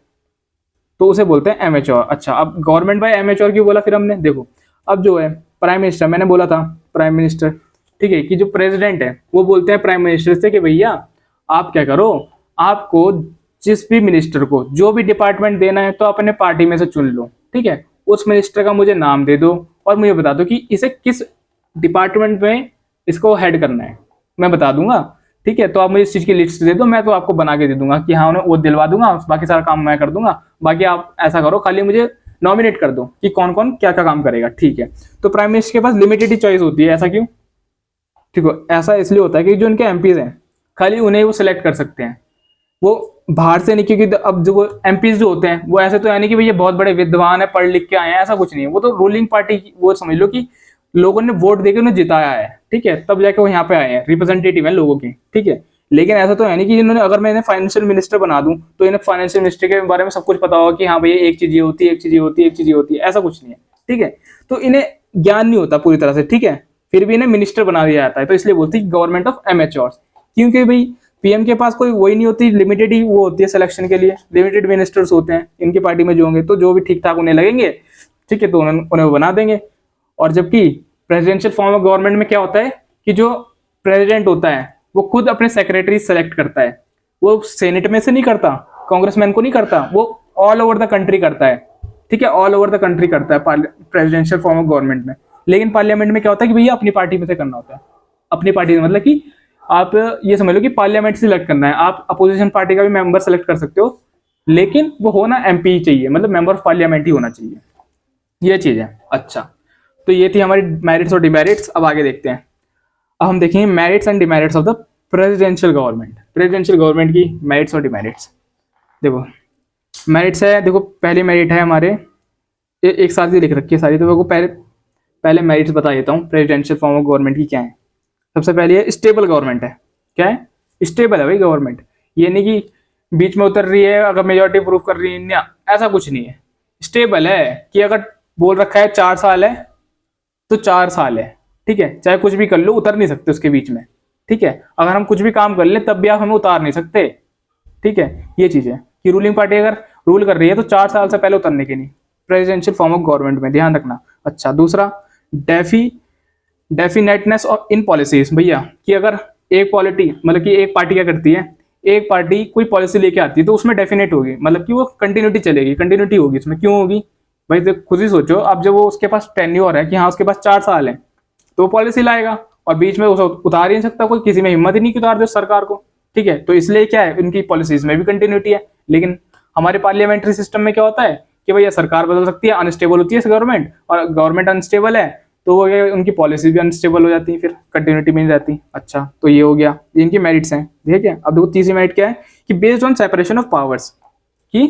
तो उसे बोलते हैं एमेच्योर। अच्छा, अब गवर्नमेंट बाय एमेच्योर क्यों बोला फिर हमने, देखो अब जो है प्राइम मिनिस्टर, मैंने बोला था प्राइम मिनिस्टर, ठीक है, कि जो प्रेसिडेंट है वो बोलते हैं प्राइम मिनिस्टर से कि भैया आप क्या करो, आपको जिस भी मिनिस्टर को जो भी डिपार्टमेंट देना है तो अपने पार्टी में से चुन लो, ठीक है, उस मिनिस्टर का मुझे नाम दे दो और मुझे बता दो कि इसे किस डिपार्टमेंट में इसको हेड करना है, मैं बता दूंगा, ठीक है, तो आप मुझे इस चीज की लिस्ट दे दो, मैं तो आपको बना के दे दूंगा कि हाँ उन्हें वो दिलवा दूंगा, बाकी सारा काम मैं कर दूंगा, बाकी आप ऐसा करो खाली मुझे नॉमिनेट कर दो कि कौन कौन क्या क्या काम करेगा, ठीक है। तो प्राइम मिनिस्टर के पास लिमिटेड ही चॉइस होती है, ऐसा क्यों, ठीक है, ऐसा इसलिए होता है कि जो उनके एमपीज हैं खाली उन्हें वो सिलेक्ट कर सकते हैं, वो बाहर से नहीं, क्योंकि अब जो एमपीज जो होते हैं वो ऐसे तो है नहीं कि भैया बहुत बड़े विद्वान है पढ़ लिख के आए हैं, ऐसा कुछ नहीं है, वो तो रूलिंग पार्टी, वो समझ लो कि लोगों ने वोट देकर उन्हें जिताया है, ठीक है, तब जाके वो यहाँ पे आए हैं, रिप्रेजेंटेटिव है लोगों के, ठीक है। लेकिन ऐसा तो है नहीं कि इन्होंने, अगर मैं इन्हें फाइनेंशियल मिनिस्टर बना दूं तो इन्हें फाइनेंशियल मिनिस्टर के बारे में सब कुछ पता होगा कि हाँ भैया एक चीज ये होती है, एक चीज ये होती है, एक चीज ये होती है, ऐसा कुछ नहीं है, ठीक है। तो इन्हें ज्ञान नहीं होता पूरी तरह से, ठीक है, फिर भी इन्हें मिनिस्टर बना दिया जाता है, तो इसलिए बोलती है गवर्नमेंट ऑफ एमेच्योर्स, क्योंकि भाई पीएम के पास कोई वही नहीं होती, लिमिटेड ही वो होती है सिलेक्शन के लिए, लिमिटेड मिनिस्टर्स होते हैं इनकी पार्टी में जो होंगे, तो जो भी ठीक ठाक उन्हें लगेंगे, ठीक है, तो उन्हें बना देंगे। और जबकि प्रेसिडेंशियल फॉर्म ऑफ गवर्नमेंट में क्या होता है कि जो प्रेसिडेंट होता है वो खुद अपने सेक्रेटरी सेलेक्ट करता है, वो सेनेट में से नहीं करता, कांग्रेसमैन को नहीं करता, वो ऑल ओवर द कंट्री करता है, ठीक है, ऑल ओवर द कंट्री करता है प्रेसिडेंशियल फॉर्म ऑफ गवर्नमेंट में। लेकिन पार्लियामेंट में क्या होता है कि भैया अपनी पार्टी में से करना होता है, अपनी पार्टी में, मतलब कि आप ये समझ लो कि पार्लियामेंट सिलेक्ट करना है, आप अपोजिशन पार्टी का भी मेंबर सेलेक्ट कर सकते हो, लेकिन वो होना एमपी चाहिए, मतलब मेंबर ऑफ पार्लियामेंट ही होना चाहिए, ये चीज है। अच्छा, तो ये थी हमारी मेरिट्स और डिमेरिट्स। अब आगे देखते हैं, अब हम देखेंगे merits and demerits of the presidential government. Presidential government की मेरिट्स और डिमेरिट्स, देखो मेरिट्स है, देखो पहली मेरिट है हमारे, एक साथ ही लिख रखी है सारी, तो मैं पहले मेरिट्स बता देता हूँ प्रेसिडेंशियल फॉर्म ऑफ गवर्नमेंट की क्या है। सबसे पहले है स्टेबल गवर्नमेंट है, क्या है, स्टेबल है भाई गवर्नमेंट, ये नहीं कि बीच में उतर रही है अगर मेजोरिटी प्रूव कर रही है, ना ऐसा कुछ नहीं है, स्टेबल है कि अगर बोल रखा है 4 साल है तो 4 साल है, ठीक है, चाहे कुछ भी कर लो उतर नहीं सकते उसके बीच में, ठीक है, अगर हम कुछ भी काम कर ले तब भी आप हमें उतार नहीं सकते, ठीक है, ये चीज है कि रूलिंग पार्टी अगर रूल कर रही है तो 4 साल से पहले उतरने की नहीं, प्रेसिडेंशियल फॉर्म ऑफ गवर्नमेंट में ध्यान रखना। अच्छा, दूसरा डेफिनेटनेस ऑफ इन पॉलिसीज, भैया कि अगर एक पॉलिटी, मतलब कि एक पार्टी क्या करती है, एक पार्टी कोई पॉलिसी लेके आती है तो उसमें डेफिनेट होगी, मतलब कि वो कंटिन्यूटी चलेगी, कंटिन्यूटी होगी उसमें, क्यों होगी भाई, तो खुद ही सोचो, अब जब वो उसके पास टेन्योर है कि हाँ उसके पास 4 साल है तो वो पॉलिसी लाएगा और बीच में उसे उतार ही नहीं सकता कोई, किसी में हिम्मत ही नहीं कि उतार दे सरकार को, ठीक है, तो इसलिए क्या है उनकी पॉलिसीज में भी कंटिन्यूटी है। लेकिन हमारे पार्लियामेंट्री सिस्टम में क्या होता है कि भैया सरकार बदल सकती है, अनस्टेबल होती है गवर्नमेंट, और गवर्नमेंट अनस्टेबल है तो वो उनकी पॉलिसी भी अनस्टेबल हो जाती है, फिर कंटिन्यूटी मिल जाती। अच्छा, तो ये हो गया, इनकी मेरिट्स हैं, ठीक है। अब देखो तीसरी मेरिट क्या है कि based on separation of powers, की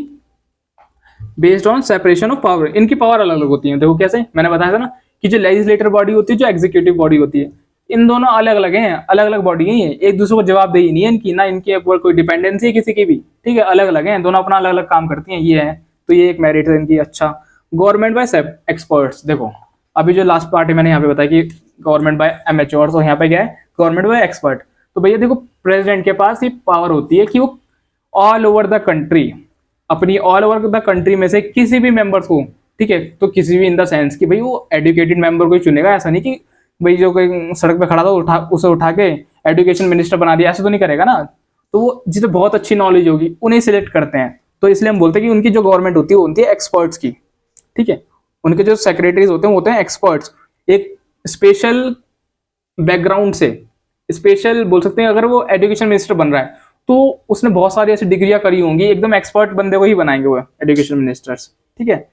based on separation of power, इनकी पावर अलग अलग होती है। देखो कैसे, मैंने बताया था ना कि जो लेजिस्लेटर बॉडी होती है, जो एग्जीक्यूटिव बॉडी होती है, इन दोनों अलग अलग हैं, अलग अलग बॉडी है, एक दूसरे को जवाबदेही नहीं है इनकी, ना इनके ऊपर कोई डिपेंडेंसी है किसी की भी, ठीक है, अलग अलग हैं, दोनों अपना अलग अलग काम करती हैं, ये है, तो ये एक मेरिट है इनकी। अच्छा, गवर्नमेंट बाय एक्सपर्ट्स, देखो अभी जो लास्ट पार्ट मैंने यहाँ पे बताया कि गवर्नमेंट बाय एमेच्योर्स, और यहाँ पे क्या है गवर्नमेंट बाय एक्सपर्ट। तो भैया देखो प्रेसिडेंट के पास ये पावर होती है कि वो ऑल ओवर द कंट्री, अपनी ऑल ओवर द कंट्री में से किसी भी मेंबर्स को, ठीक है, तो किसी भी इन द सेंस कि भाई वो एजुकेटेड मेंबर को ही चुनेगा, ऐसा नहीं कि भाई जो कोई सड़क पे खड़ा था उसे उठा के एजुकेशन मिनिस्टर बना दिया, ऐसा तो नहीं करेगा ना, तो वो जिसे बहुत अच्छी नॉलेज होगी उन्हें सिलेक्ट करते हैं, तो इसलिए हम बोलते हैं कि उनकी जो गवर्नमेंट होती है वो होती है एक्सपर्ट्स की, ठीक है, उनके जो सेक्रेटरीज होते हैं वो होते हैं एक्सपर्ट्स, एक स्पेशल बैकग्राउंड से, स्पेशल बोल सकते हैं, अगर वो एजुकेशन मिनिस्टर बन रहा है तो उसने बहुत सारी ऐसी डिग्रियां करी होंगी, एकदम एक्सपर्ट बंदे को ही बनाएंगे वो एजुकेशन मिनिस्टर्स, ठीक है,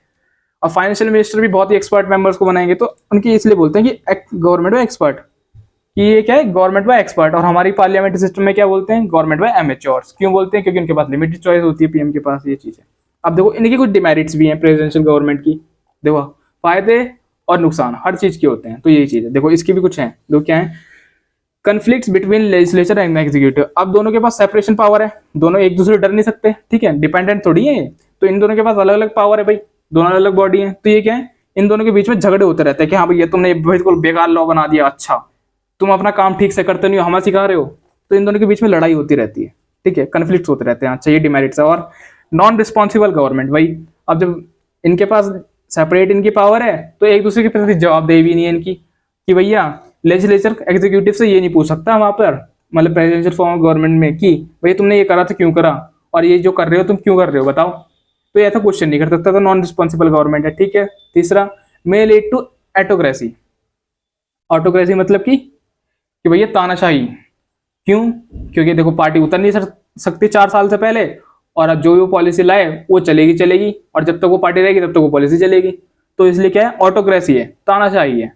और फाइनेंशियल मिनिस्टर भी बहुत ही एक्सपर्ट मेंबर्स को बनाएंगे, तो उनकी इसलिए बोलते हैं कि गवर्नमेंट बाय एक्सपर्ट, कि ये क्या है गवर्नमेंट बाय एक्सपर्ट। और हमारी पार्लियामेंट्री सिस्टम में क्या बोलते हैं गवर्नमेंट बाय एमेच्योर्स, क्यों बोलते हैं, क्योंकि उनके पास लिमिटेड चॉइस होती है पीएम के पास, ये चीज है। अब देखो इनकी कुछ डिमेरिट्स भी हैं प्रेसिडेंशियल गवर्नमेंट की, देखो फायदे और नुकसान हर चीज के होते हैं, तो यही चीज है, देखो इसकी भी कुछ है, देखो क्या है, conflicts between legislature and executive, अब दोनों के पास सेपरेशन पावर है, दोनों एक दूसरे डर नहीं सकते, ठीक है, डिपेंडेंट थोड़ी है, तो इन दोनों के पास अलग अलग पावर है भाई, दोनों अलग अलग बॉडी है, तो ये क्या है इन दोनों के बीच में झगड़े होते रहते हैं कि हाँ भैया तुमने बिल्कुल बेकार लॉ बना दिया, अच्छा तुम अपना काम ठीक से करते नहीं हो, हमें सिखा रहे हो, तो इन दोनों के बीच में लड़ाई होती रहती है, ठीक है, कन्फ्लिक्ट्स होते रहते हैं। अच्छा, ये डिमेरिट्स है। और नॉन रिस्पॉन्सिबल गवर्नमेंट, भाई अब जब इनके पास सेपरेट इनकी पावर है तो एक दूसरे के प्रति जवाबदेही भी नहीं है इनकी, कि भैया लेजिस्लेचर एग्जीक्यूटिव से ये नहीं पूछ सकता वहां पर, मतलब प्रेसिडेंशियल फॉर्म ऑफ गवर्नमेंट में, कि भैया तुमने ये करा था क्यों करा, और ये जो कर रहे हो तुम क्यों कर रहे हो बताओ। तो ये ऐसा क्वेश्चन नहीं कर सकता, तो नॉन रिस्पॉन्सिबल गवर्नमेंट है, ठीक है। तीसरा, मे लीड टू एटोक्रेसी। ऑटोक्रेसी मतलब कि भैया तानाशाही। क्यों? क्योंकि देखो पार्टी उतर नहीं सकती 4 साल से पहले, और अब जो भी वो पॉलिसी लाए वो चलेगी चलेगी, और जब तक वो पार्टी रहेगी तब तक वो पॉलिसी चलेगी। तो इसलिए क्या है, ऑटोक्रेसी है, तानाशाही है।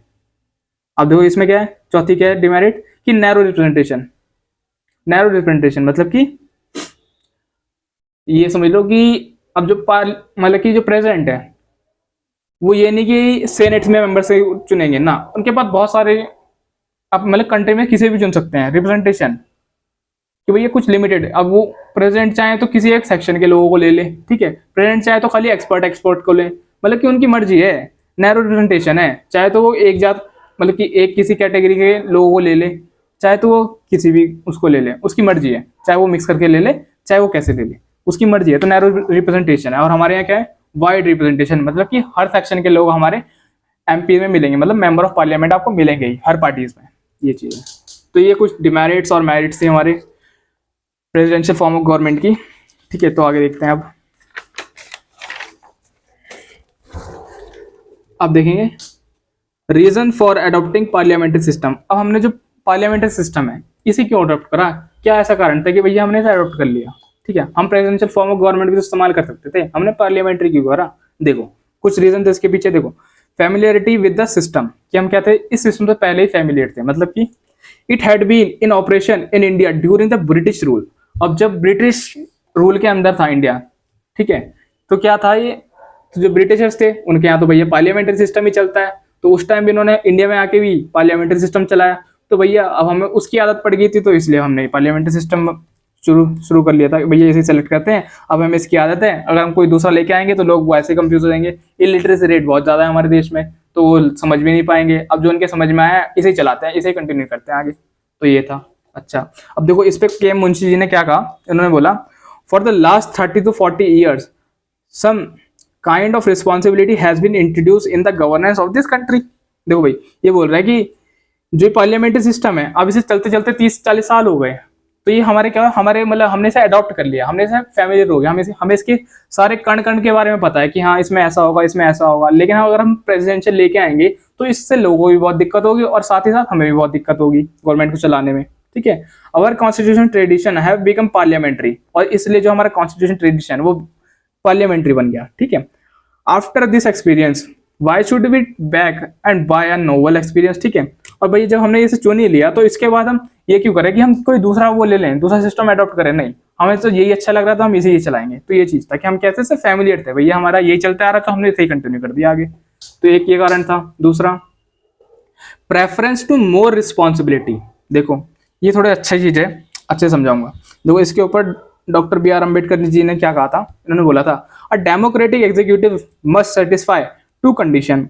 अब देखो इसमें क्या है, चौथी क्या है डिमेरिट, कि नैरो रिप्रेजेंटेशन। नैरो रिप्रेजेंटेशन मतलब कि ये समझ लो कि अब जो मतलब कि जो प्रेसिडेंट है वो ये नहीं कि सेनेट में मेंबर से चुनेंगे ना, उनके पास बहुत सारे, अब मतलब कंट्री में किसी भी चुन सकते हैं रिप्रेजेंटेशन, कि भैया कुछ लिमिटेड। अब वो प्रेसिडेंट चाहे तो किसी एक सेक्शन के लोगों को ले ले, ठीक है, प्रेसिडेंट चाहे तो खाली एक्सपर्ट को ले, मतलब कि उनकी मर्जी है। नैरो रिप्रेजेंटेशन है, चाहे तो वो एक जात मतलब कि एक किसी कैटेगरी के लोगों को ले ले, चाहे तो वो किसी भी उसको ले ले, उसकी मर्जी है, चाहे वो मिक्स करके ले ले, चाहे वो कैसे ले ले, उसकी मर्जी है। तो नैरो रिप्रेजेंटेशन है। और हमारे यहाँ क्या है, वाइड रिप्रेजेंटेशन, मतलब कि हर सेक्शन के लोग हमारे एमपी में मिलेंगे, मतलब मेंबर ऑफ पार्लियामेंट आपको मिलेंगे ही हर पार्टीज में, ये चीज़ है। तो ये कुछ डिमेरिट्स और मेरिट्स थी हमारे प्रेसिडेंशियल फॉर्म ऑफ गवर्नमेंट की, ठीक है। तो आगे देखते हैं अब देखेंगे reason for adopting parliamentary system. अब हमने जो पार्लियामेंट्री सिस्टम है इसे क्यों अडॉप्ट करा, क्या ऐसा कारण था कि भैया हमने इसे अडॉप्ट कर लिया, ठीक है। हम प्रेसिडेंशियल फॉर्म ऑफ गवर्नमेंट भी तो इस्तेमाल कर सकते थे, हमने पार्लियामेंट्री क्यों करा। देखो कुछ रीजन थे इसके पीछे। देखो फैमिलियरिटी विद द सिस्टम, कि हम क्या थे, इस सिस्टम से पहले ही फैमिलियर थे, मतलब कि it had been in operation in India during the British rule. अब जब ब्रिटिश रूल के अंदर था इंडिया, ठीक है, तो क्या था ये, तो जो ब्रिटिशर्स थे उनके यहाँ तो भैया पार्लियामेंट्री सिस्टम ही चलता है, तो उस टाइम भी इन्होंने इंडिया में आके भी पार्लियामेंट्री सिस्टम चलाया। तो भैया अब हमें उसकी आदत पड़ गई थी, तो इसलिए हमने पार्लियामेंट्री सिस्टम शुरू कर लिया था, भैया इसे सेलेक्ट करते हैं, अब हमें इसकी आदत है, अगर हम कोई दूसरा लेके आएंगे तो लोग वैसे कंफ्यूज हो जाएंगे। इलिटरेसी रेट बहुत ज़्यादा है हमारे देश में, तो वो समझ भी नहीं पाएंगे। अब जो उनके समझ में आया इसे चलाते हैं, इसे कंटिन्यू करते हैं आगे। तो ये था। अच्छा, अब देखो इस पे के एम मुंशी जी ने क्या कहा, उन्होंने बोला for the last 30 to 40 years some kind of responsibility has been introduce in the governance of this country. देखो भाई ये बोल रहा है कि जो पार्लियामेंट्री सिस्टम है अब इसे चलते चलते 30-40 साल हो गए, तो ये हमारे क्या, हमारे मतलब हमने इसे अडॉप्ट कर लिया, हमने इसे फैमिलियर हो गया, हमें इसके सारे कण कण के बारे में पता है कि हाँ इसमें ऐसा होगा, इसमें ऐसा होगा। लेकिन अगर हम प्रेसिडेंशियल लेके आएंगे तो इससे लोगों को भी बहुत दिक्कत होगी और साथ ही साथ हमें भी बहुत दिक्कत होगी गवर्नमेंट को चलाने में, ठीक है। Our constitution tradition have become parliamentary, और इसलिए जो हमारा कॉन्स्टिट्यूशन ट्रेडिशन वो पार्लियामेंट्री बन गया, ठीक है। After this experience why should be back and by a novel experience, ठीक है। और भाई जब हमने इसे चुन ही लिया तो इसके बाद हम ये क्यों करें कि हम कोई दूसरा वो ले लें, दूसरा सिस्टम अडॉप्ट करें, नहीं, हमें तो यही अच्छा लग रहा था, हम इसे ही चलाएंगे। तो ये चीज था कि हम कैसे से फैमिलियर थे, भैया हमारा यही चलता आ रहा, तो हमने इसे ही कंटिन्यू कर दिया आगे। तो एक ये कारण था। दूसरा, प्रेफरेंस टू मोर रिस्पॉन्सिबिलिटी। देखो ये थोड़ा अच्छा चीज है, अच्छे समझाऊंगा। देखो इसके ऊपर doctor B R Ambedkar ji ने क्या कहा था, इन्होंने बोला था a democratic executive must satisfy two condition,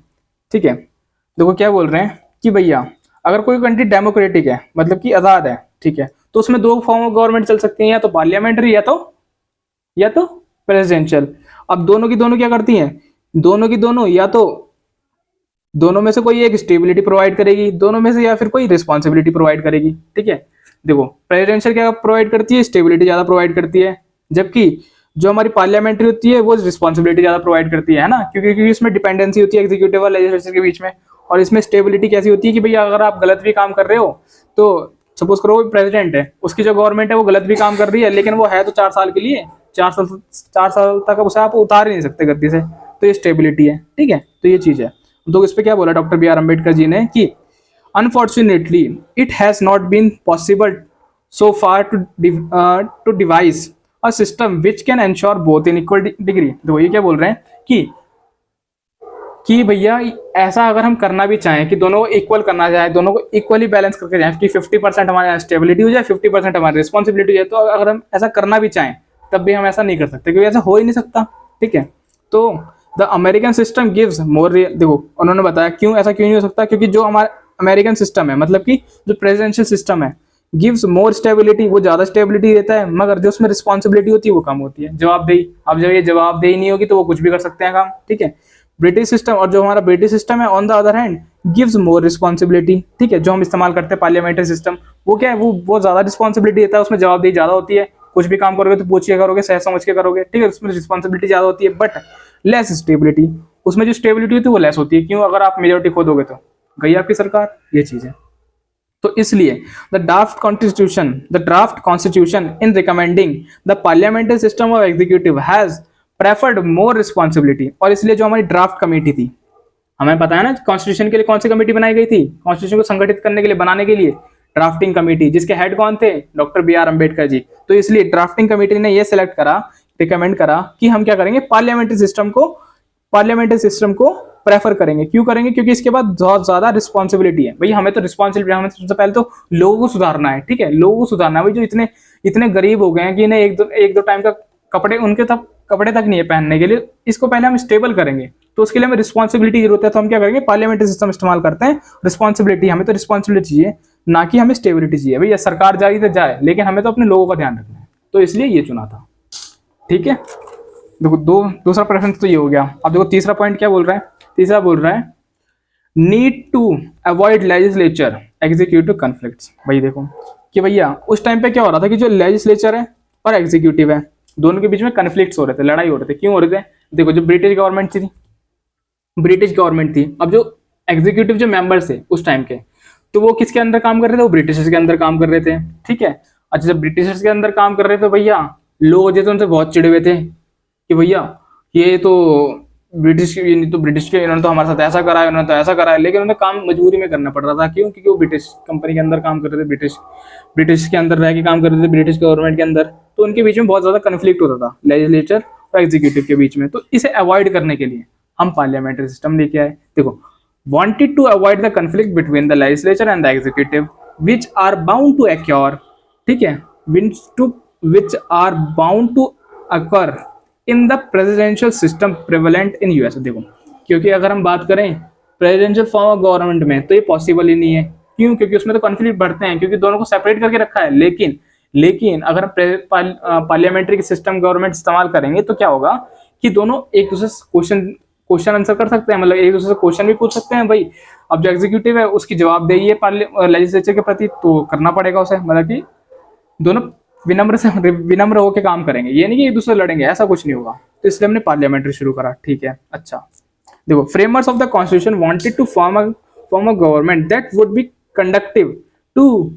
ठीक है। देखो क्या बोल रहे हैं कि भैया अगर कोई कंट्री डेमोक्रेटिक है मतलब कि आज़ाद है, ठीक है, तो उसमें 2 फॉर्म ऑफ गवर्नमेंट चल सकती हैं, या तो पार्लियामेंट्री या तो प्रेसिडेंशियल। अब दोनों की दोनों क्या करती हैं, दोनों की दोनों या तो दोनों में से कोई एक स्टेबिलिटी प्रोवाइड करेगी, दोनों में से या फिर कोई रिस्पॉन्सिबिलिटी प्रोवाइड करेगी, ठीक है। देखो प्रेसिडेंशियल क्या प्रोवाइड करती है, स्टेबिलिटी ज़्यादा प्रोवाइड करती है, जबकि जो हमारी पार्लियामेंट्री होती है वो रिस्पॉन्सिबिलिटी ज़्यादा प्रोवाइड करती है ना, क्योंकि इसमें डिपेंडेंसी होती है एग्जीक्यूटिव और लेजिस्लेचर के बीच में। और इसमें स्टेबिलिटी कैसी होती है कि भैया अगर आप गलत भी काम कर रहे हो, तो सपोज करो प्रेसिडेंट है, उसकी जो गवर्नमेंट है वो गलत भी काम कर रही है, लेकिन वो है तो 4 साल के लिए, 4 साल तक उसे आप उतार ही नहीं सकते गद्दी से, तो ये स्टेबिलिटी है, ठीक है। तो ये चीज़ है। तो इस पर क्या बोला doctor B R Ambedkar ji ने कि unfortunately it has not been possible so far to devise a system which can ensure both in equal degree। तो ये क्या बोल रहे हैं कि भैया ऐसा अगर हम करना भी चाहें कि दोनों को इक्वल करना चाहे, दोनों को इक्वली बैलेंस करके जाए कि 50% हमारे स्टेबिलिटी हो जाए, 50% हमारी रिस्पॉन्सिबिलिटी हो जाए, तो अगर हम ऐसा करना भी चाहें तब भी हम ऐसा नहीं कर सकते, क्योंकि ऐसा हो ही नहीं सकता, ठीक है। तो द अमेरिकन सिस्टम गिव्स मोर, देखो उन्होंने बताया क्यों ऐसा क्यों नहीं हो सकता, क्योंकि जो हमारा अमेरिकन सिस्टम है मतलब कि जो प्रेसिडेंशियल सिस्टम है गिव्स मोर स्टेबिलिटी, वो ज्यादा स्टेबिलिटी देता है, मगर जो उसमें रिस्पॉन्सिबिलिटी होती है वो कम होती है, जवाबदेही। अब जब ये जवाबदेही नहीं होगी तो वो कुछ भी कर सकते हैं काम, ठीक है। ब्रिटिश सिस्टम, और जो हमारा ब्रिटिश सिस्टम है on the other hand gives more responsibility, ठीक है। जो हम इस्तेमाल करते हैं पार्लियामेंट्री सिस्टम, वो क्या है, वो ज्यादा रिस्पॉन्सिबिलिटी देता है, उसमें जवाबदेही ज्यादा होती है, कुछ भी काम करोगे तो पूछ के करोगे, सह समझ के करोगे, ठीक है, उसमें रिस्पॉन्सिबिलिटी ज्यादा होती है, बट लेस स्टेबिलिटी, उसमें जो स्टेबिलिटी होती है वो लेस होती है। क्यों? अगर आप मेजोरिटी खो दोगे तो गई आपकी सरकार, ये चीज है। तो इसलिए the draft constitution in recommending the parliamentary system of executive has preferred more responsibility. और इसलिए जो हमारी ड्राफ्ट कमेटी थी, हमें पता है ना कॉन्स्टिट्यूशन के लिए कौन सी कमेटी बनाई गई थी, कॉन्स्टिट्यूशन को संगठित करने के लिए, बनाने के लिए ड्राफ्टिंग कमेटी, जिसके हेड कौन थे, डॉक्टर बी.आर. अम्बेडकर जी। तो इसलिए ड्राफ्टिंग कमेटी ने यह सिलेक्ट करा, रिकमेंड करा कि हम क्या करेंगे, पार्लियामेंट्री सिस्टम को प्रेफर करेंगे। क्यों करेंगे? क्योंकि इसके बाद बहुत ज्यादा रिस्पॉन्सिबिलिटी है भाई, हमें तो रिस्पॉन्सिबिलिटी, हमें सबसे पहले तो लोगों को सुधारना है, ठीक है, लोगों को सुधारना है भाई, जो इतने इतने गरीब हो गए हैं कि इन्हें एक दो टाइम का कपड़े, उनके तक कपड़े तक नहीं है पहनने के लिए, इसको पहले हम स्टेबल करेंगे, तो उसके लिए हमें रिस्पॉन्सिबिलिटी की जरूरत है। तो हम क्या करेंगे, पार्लियामेंट्री सिस्टम इस्तेमाल करते हैं। रिस्पॉन्सिबिलिटी, हमें तो रिस्पॉन्सिबिलिटी चाहिए, ना कि हमें स्टेबिलिटी चाहिए। भैया सरकार जा रही तो जाए, लेकिन हमें तो अपने लोगों का ध्यान रखना है, तो इसलिए ये चुना था, ठीक है। देखो दूसरा प्रेफरेंस तो ये हो गया। अब देखो तीसरा पॉइंट क्या बोल रहा है, तीसरा बोल रहा है need to avoid legislature executive conflicts. भाई देखो कि भैया उस टाइम पे क्या हो रहा था कि जो लेजिस्लेचर है और एग्जीक्यूटिव है, दोनों के बीच में कन्फ्लिक्ट्स हो रहे थे, लड़ाई हो रहे थे। क्यों हो रहे थे? देखो जो ब्रिटिश गवर्नमेंट थी, अब जो एग्जीक्यूटिव जो मेंबर्स थे उस टाइम के, तो वो किसके अंदर काम कर रहे थे, वो ब्रिटिशर्स के अंदर काम कर रहे थे, ठीक है। अच्छा जब ब्रिटिशर्स के अंदर काम कर रहे थे भैया, लोग जैसे उनसे बहुत चिड़े हुए थे कि भैया ये तो ब्रिटिश के, इन्होंने तो हमारे साथ ऐसा करा है, उन्होंने तो ऐसा करा है, लेकिन उन्हें काम मजबूरी में करना पड़ रहा था। क्यों? क्योंकि वो ब्रिटिश कंपनी के अंदर काम कर रहे थे, ब्रिटिश के अंदर रह के काम कर रहे थे, ब्रिटिश गवर्नमेंट के अंदर, तो उनके बीच में बहुत ज्यादा कन्फ्लिक्ट होता था लेजिस्लेचर और एग्जीक्यूटिव के बीच में। तो इसे अवॉइड करने के लिए हम पार्लियामेंट्री सिस्टम लेके आए। देखो, wanted to avoid the conflict between the legislature and the executive which are bound to occur, ठीक है, which are bound to occur in the presidential system prevalent in US। देखो, क्योंकि अगर हम बात करें प्रेसिडेंशियल फॉर्म ऑफ गवर्नमेंट में तो ये पॉसिबल ही नहीं है। क्यों? क्योंकि उसमें तो कॉन्फ्लिक्ट बढ़ते हैं, क्योंकि दोनों को सेपरेट करके रखा है। लेकिन अगर हम पार्लियामेंट्री सिस्टम गवर्नमेंट इस्तेमाल करेंगे तो क्या होगा कि दोनों एक दूसरे से क्वेश्चन आंसर कर सकते हैं, मतलब एक दूसरे से क्वेश्चन भी पूछ सकते हैं भाई। अब जो एग्जीक्यूटिव है उसकी जवाबदेही है लेजिस्लेचर के प्रति, तो करना पड़ेगा उसे, मतलब कि दोनों विनम्र होकर काम करेंगे, ये नहीं कि एक दूसरे लड़ेंगे, ऐसा कुछ नहीं होगा। तो इसलिए हमने पार्लियामेंट्री शुरू करा, ठीक है। अच्छा देखो, framers of the constitution wanted to form a government that would be conductive to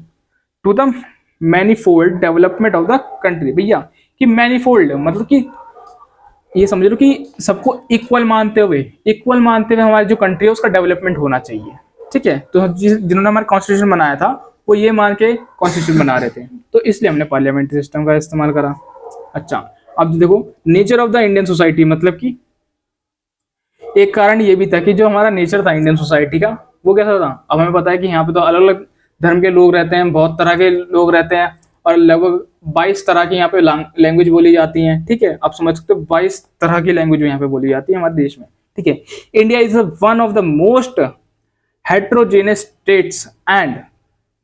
the manifold development of the country. भैया कि मैनीफोल्ड मतलब कि ये समझ लो कि सबको इक्वल मानते हुए हमारी जो कंट्री है उसका डेवलपमेंट होना चाहिए, ठीक है। तो जिन्होंने हमारा कॉन्स्टिट्यूशन बनाया था वो ये मान के कॉन्स्टिट्यूशन बना रहे थे, तो इसलिए हमने पार्लियामेंट्री सिस्टम का इस्तेमाल करा। अच्छा अब देखो, nature of the Indian society, मतलब कि एक कारण ये भी था कि जो हमारा नेचर था इंडियन सोसाइटी का वो कैसा था। अब हमें पता है कि यहाँ पे तो अलग अलग धर्म के लोग रहते हैं, बहुत तरह के लोग रहते हैं, और लगभग 22 तरह की यहाँ पे लैंग्वेज बोली जाती हैं, ठीक है। आप समझ सकते हो 22 तरह की लैंग्वेज यहाँ पे बोली जाती है हमारे देश में, ठीक है। India is one of the most heterogeneous states and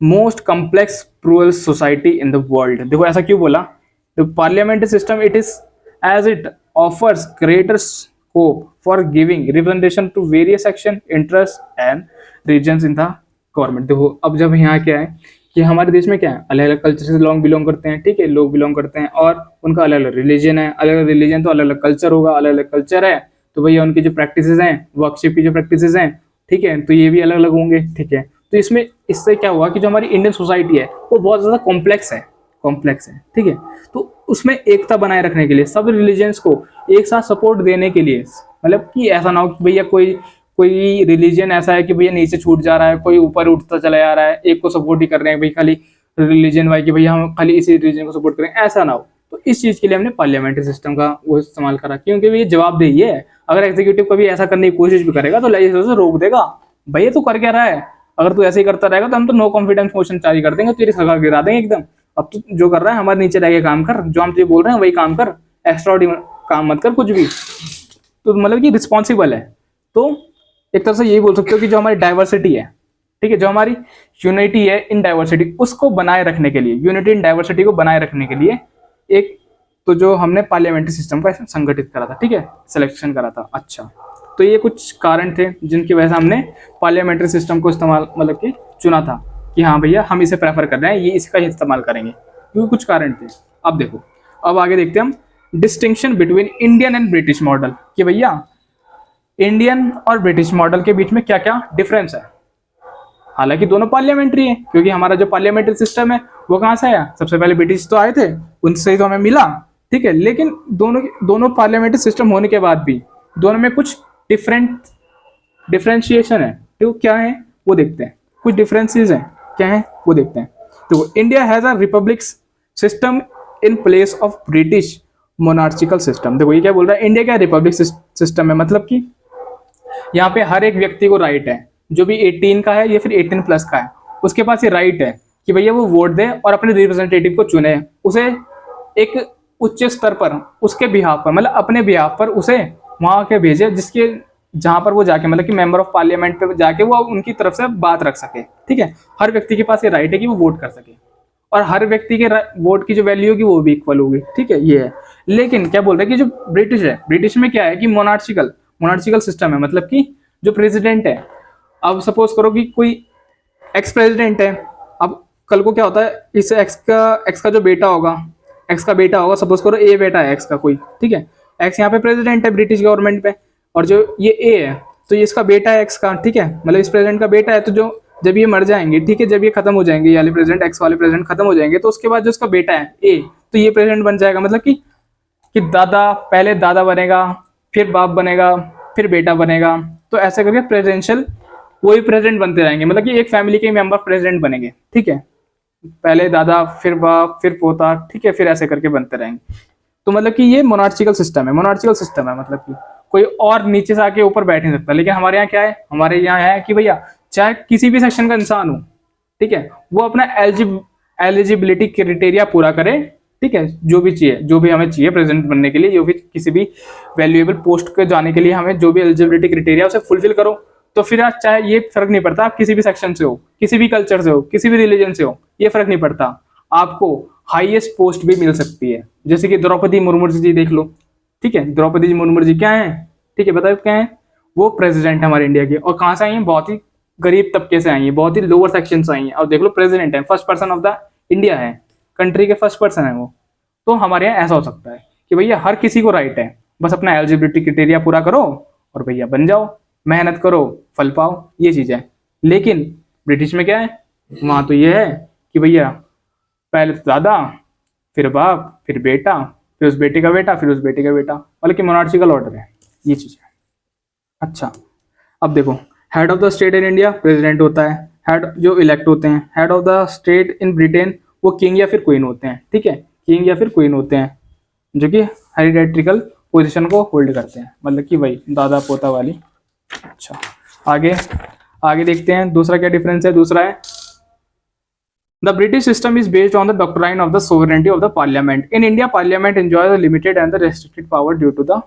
most complex plural society in the world. देखो ऐसा क्यों बोला, the parliamentary system it is as it offers greater scope for giving representation to various section, interest and regions in the government. देखो अब जब यहाँ क्या है कि हमारे देश में क्या है, अलग अलग कल्चर से लोग बिलोंग करते हैं, ठीक है, लोग बिलोंग करते हैं, और उनका अलग अलग रिलीजन है, अलग अलग रिलीजन तो अलग अलग कल्चर होगा, अलग अलग कल्चर है, तो भैया उनकी जो प्रैक्टिसेस हैं, वर्कशिप की जो प्रैक्टिसेस हैं, ठीक है, तो ये भी अलग अलग होंगे, ठीक है। तो इससे क्या हुआ कि जो हमारी इंडियन सोसाइटी है वो बहुत ज्यादा कॉम्प्लेक्स है, ठीक है। तो उसमें एकता बनाए रखने के लिए, सब रिलीजन्स को एक साथ सपोर्ट देने के लिए, मतलब कि ऐसा ना हो कि भैया कोई रिलीजन ऐसा है कि भैया नीचे छूट जा रहा है, कोई ऊपर उठता चला जा रहा है, एक को सपोर्ट ही कर रहे हैं भाई खाली रिलीजन वाइज कि भैया हम खाली इसी रिलीजन को सपोर्ट करें, ऐसा ना हो। तो इस चीज के लिए हमने पार्लियामेंट्री सिस्टम का वो इस्तेमाल करा, क्योंकि ये जवाबदेही है। अगर एग्जीक्यूटिव कभी ऐसा करने की कोशिश भी करेगा तो लेजिस्लेचर रोक देगा, भैया तू कर क्या रहा है, अगर तू ऐसे ही करता रहेगा तो हम तो नो कॉन्फिडेंस मोशन जारी कर देंगे, तेरी सरकार गिरा देंगे एकदम। अब तू जो कर रहा है हमारे नीचे रह के काम कर, जो हम तुझे बोल रहे हैं वही काम कर, एक्स्ट्रा काम मत कर कुछ भी। तो मतलब कि रिस्पॉन्सिबल है। तो एक तरह से यही बोल सकते हो कि जो हमारी डाइवर्सिटी है, ठीक है, जो हमारी यूनिटी है इन डाइवर्सिटी उसको बनाए रखने के लिए, यूनिटी इन डाइवर्सिटी को बनाए रखने के लिए एक तो जो हमने पार्लियामेंट्री सिस्टम का संगठित करा था, ठीक है, सिलेक्शन करा था। अच्छा, तो ये कुछ कारण थे जिनकी वजह से हमने पार्लियामेंट्री सिस्टम को इस्तेमाल मतलब कि चुना था कि हाँ भैया हम इसे प्रेफर कर रहे हैं, ये इसका ही इस्तेमाल करेंगे, क्योंकि कुछ कारण थे। अब देखो, अब आगे देखते हैं हम distinction between Indian and British model, कि भैया इंडियन और ब्रिटिश मॉडल के बीच में क्या क्या डिफरेंस है। हालांकि दोनों पार्लियामेंट्री है, क्योंकि हमारा जो पार्लियामेंट्री सिस्टम है वो कहाँ से आया, सबसे पहले ब्रिटिश तो आए थे, उनसे ही तो हमें मिला, ठीक है। लेकिन दोनों पार्लियामेंट्री सिस्टम होने के बाद भी दोनों में कुछ डिफरेंशिएशन है, तो क्या है वो देखते हैं, कुछ डिफरेंसेस हैं, क्या है वो देखते हैं। तो India has a republic system in place of British monarchical system. देखो ये क्या बोल रहा है, इंडिया क्या रिपब्लिक सिस्टम है, मतलब कि यहाँ पे हर एक व्यक्ति को राइट है, जो भी 18 का है या फिर 18 प्लस का है, उसके पास ये राइट है कि भैया वो वोट दे और अपने रिप्रेजेंटेटिव को चुने, उसे एक उच्च स्तर पर उसके बिहाफ पर, मतलब अपने बिहाफ पर उसे वहां के भेजे, जिसके जहां पर वो जाके मतलब कि मेंबर ऑफ पार्लियामेंट पे जाके वो उनकी तरफ से बात रख सके, ठीक है। हर व्यक्ति के पास ये राइट है कि वो वोट कर सके, और हर व्यक्ति के वोट की जो वैल्यू होगी वो भी इक्वल होगी, ठीक है, ये है। लेकिन क्या बोल रहे हैं कि जो ब्रिटिश है, ब्रिटिश में क्या है कि मोनार्चिकल सिस्टम है, मतलब कि जो प्रेसिडेंट है, अब सपोज करो कि कोई एक्स प्रेसिडेंट है, अब कल को क्या होता है, इस एक्स का जो बेटा होगा, एक्स का बेटा होगा, सपोज करो ए बेटा है एक्स का कोई, ठीक है, एक्स यहाँ पे प्रेसिडेंट है ब्रिटिश गवर्नमेंट पे, और जो ये ए है तो ये इसका बेटा है एक्स का, ठीक है, मतलब इस प्रेसिडेंट का बेटा है, तो जो जब ये मर जाएंगे, ठीक है, जब ये खत्म हो जाएंगे, ये वाले प्रेसिडेंट एक्स वाले प्रेसिडेंट खत्म हो जाएंगे, तो उसके बाद जो उसका बेटा है ए, तो ये प्रेसिडेंट बन जाएगा, मतलब कि दादा पहले दादा बनेगा, फिर बाप बनेगा, फिर बेटा बनेगा, तो ऐसे करके प्रेसिडेंशियल वही प्रेसिडेंट बनते रहेंगे, मतलब कि एक फैमिली के मेंबर प्रेसिडेंट बनेंगे, ठीक है, पहले दादा फिर बाप फिर पोता, ठीक है, फिर ऐसे करके बनते रहेंगे। तो मतलब कि ये मोनार्चिकल सिस्टम है, मतलब कि कोई और नीचे से आके ऊपर बैठ नहीं सकता। लेकिन हमारे यहाँ क्या है, हमारे यहाँ है कि भैया चाहे किसी भी सेक्शन का इंसान हो, ठीक है, वो अपना एलिजिबिलिटी क्राइटेरिया पूरा करे, ठीक है, जो भी हमें चाहिए प्रेसिडेंट बनने के लिए, जो भी किसी भी वैल्यूएबल पोस्ट के जाने के लिए हमें जो भी एलिजिबिलिटी क्राइटेरिया उसे फुलफिल करो, तो फिर आज चाहे ये फर्क नहीं पड़ता आप किसी भी सेक्शन से हो, किसी भी कल्चर से हो, किसी भी रिलीजन से हो, ये फर्क नहीं पड़ता, आपको हाईएस्ट पोस्ट भी मिल सकती है। जैसे कि द्रौपदी मुर्मू जी देख लो, ठीक है, द्रौपदी मुर्मू जी क्या है, ठीक है, बताओ क्या है, वो प्रेसिडेंट है हमारे इंडिया के, और कहाँ से आई है, बहुत ही गरीब तबके से आई है, बहुत ही लोअर सेक्शन से आई है, और देख लो प्रेसिडेंट है, first person of the India है, कंट्री के फर्स्ट पर्सन है वो। तो हमारे यहाँ ऐसा हो सकता है कि भैया हर किसी को राइट है, बस अपना एलिजिबिलिटी क्राइटेरिया पूरा करो और भैया बन जाओ, मेहनत करो फल पाओ, ये चीज है। लेकिन ब्रिटिश में क्या है, वहां तो ये है कि भैया पहले तो दादा, फिर बाप, फिर बेटा, फिर उस बेटे का बेटा, फिर उस बेटे का बेटा, मतलब कि मोनार्चिकल ऑर्डर है, ये चीज है। अच्छा, अब देखो, head of the state in India president होता है, हेड जो इलेक्ट होते हैं, head of the state in Britain वो किंग या फिर क्वीन होते हैं, ठीक है, किंग या फिर क्वीन होते हैं, जो कि हेरिडेट्रिकल पोजीशन को होल्ड करते हैं, मतलब कि वही दादा पोता वाली। अच्छा, आगे देखते हैं दूसरा क्या डिफरेंस है। दूसरा है the British system is based on the doctrine of the sovereignty of the parliament. In India parliament enjoy the limited and the restricted power due to the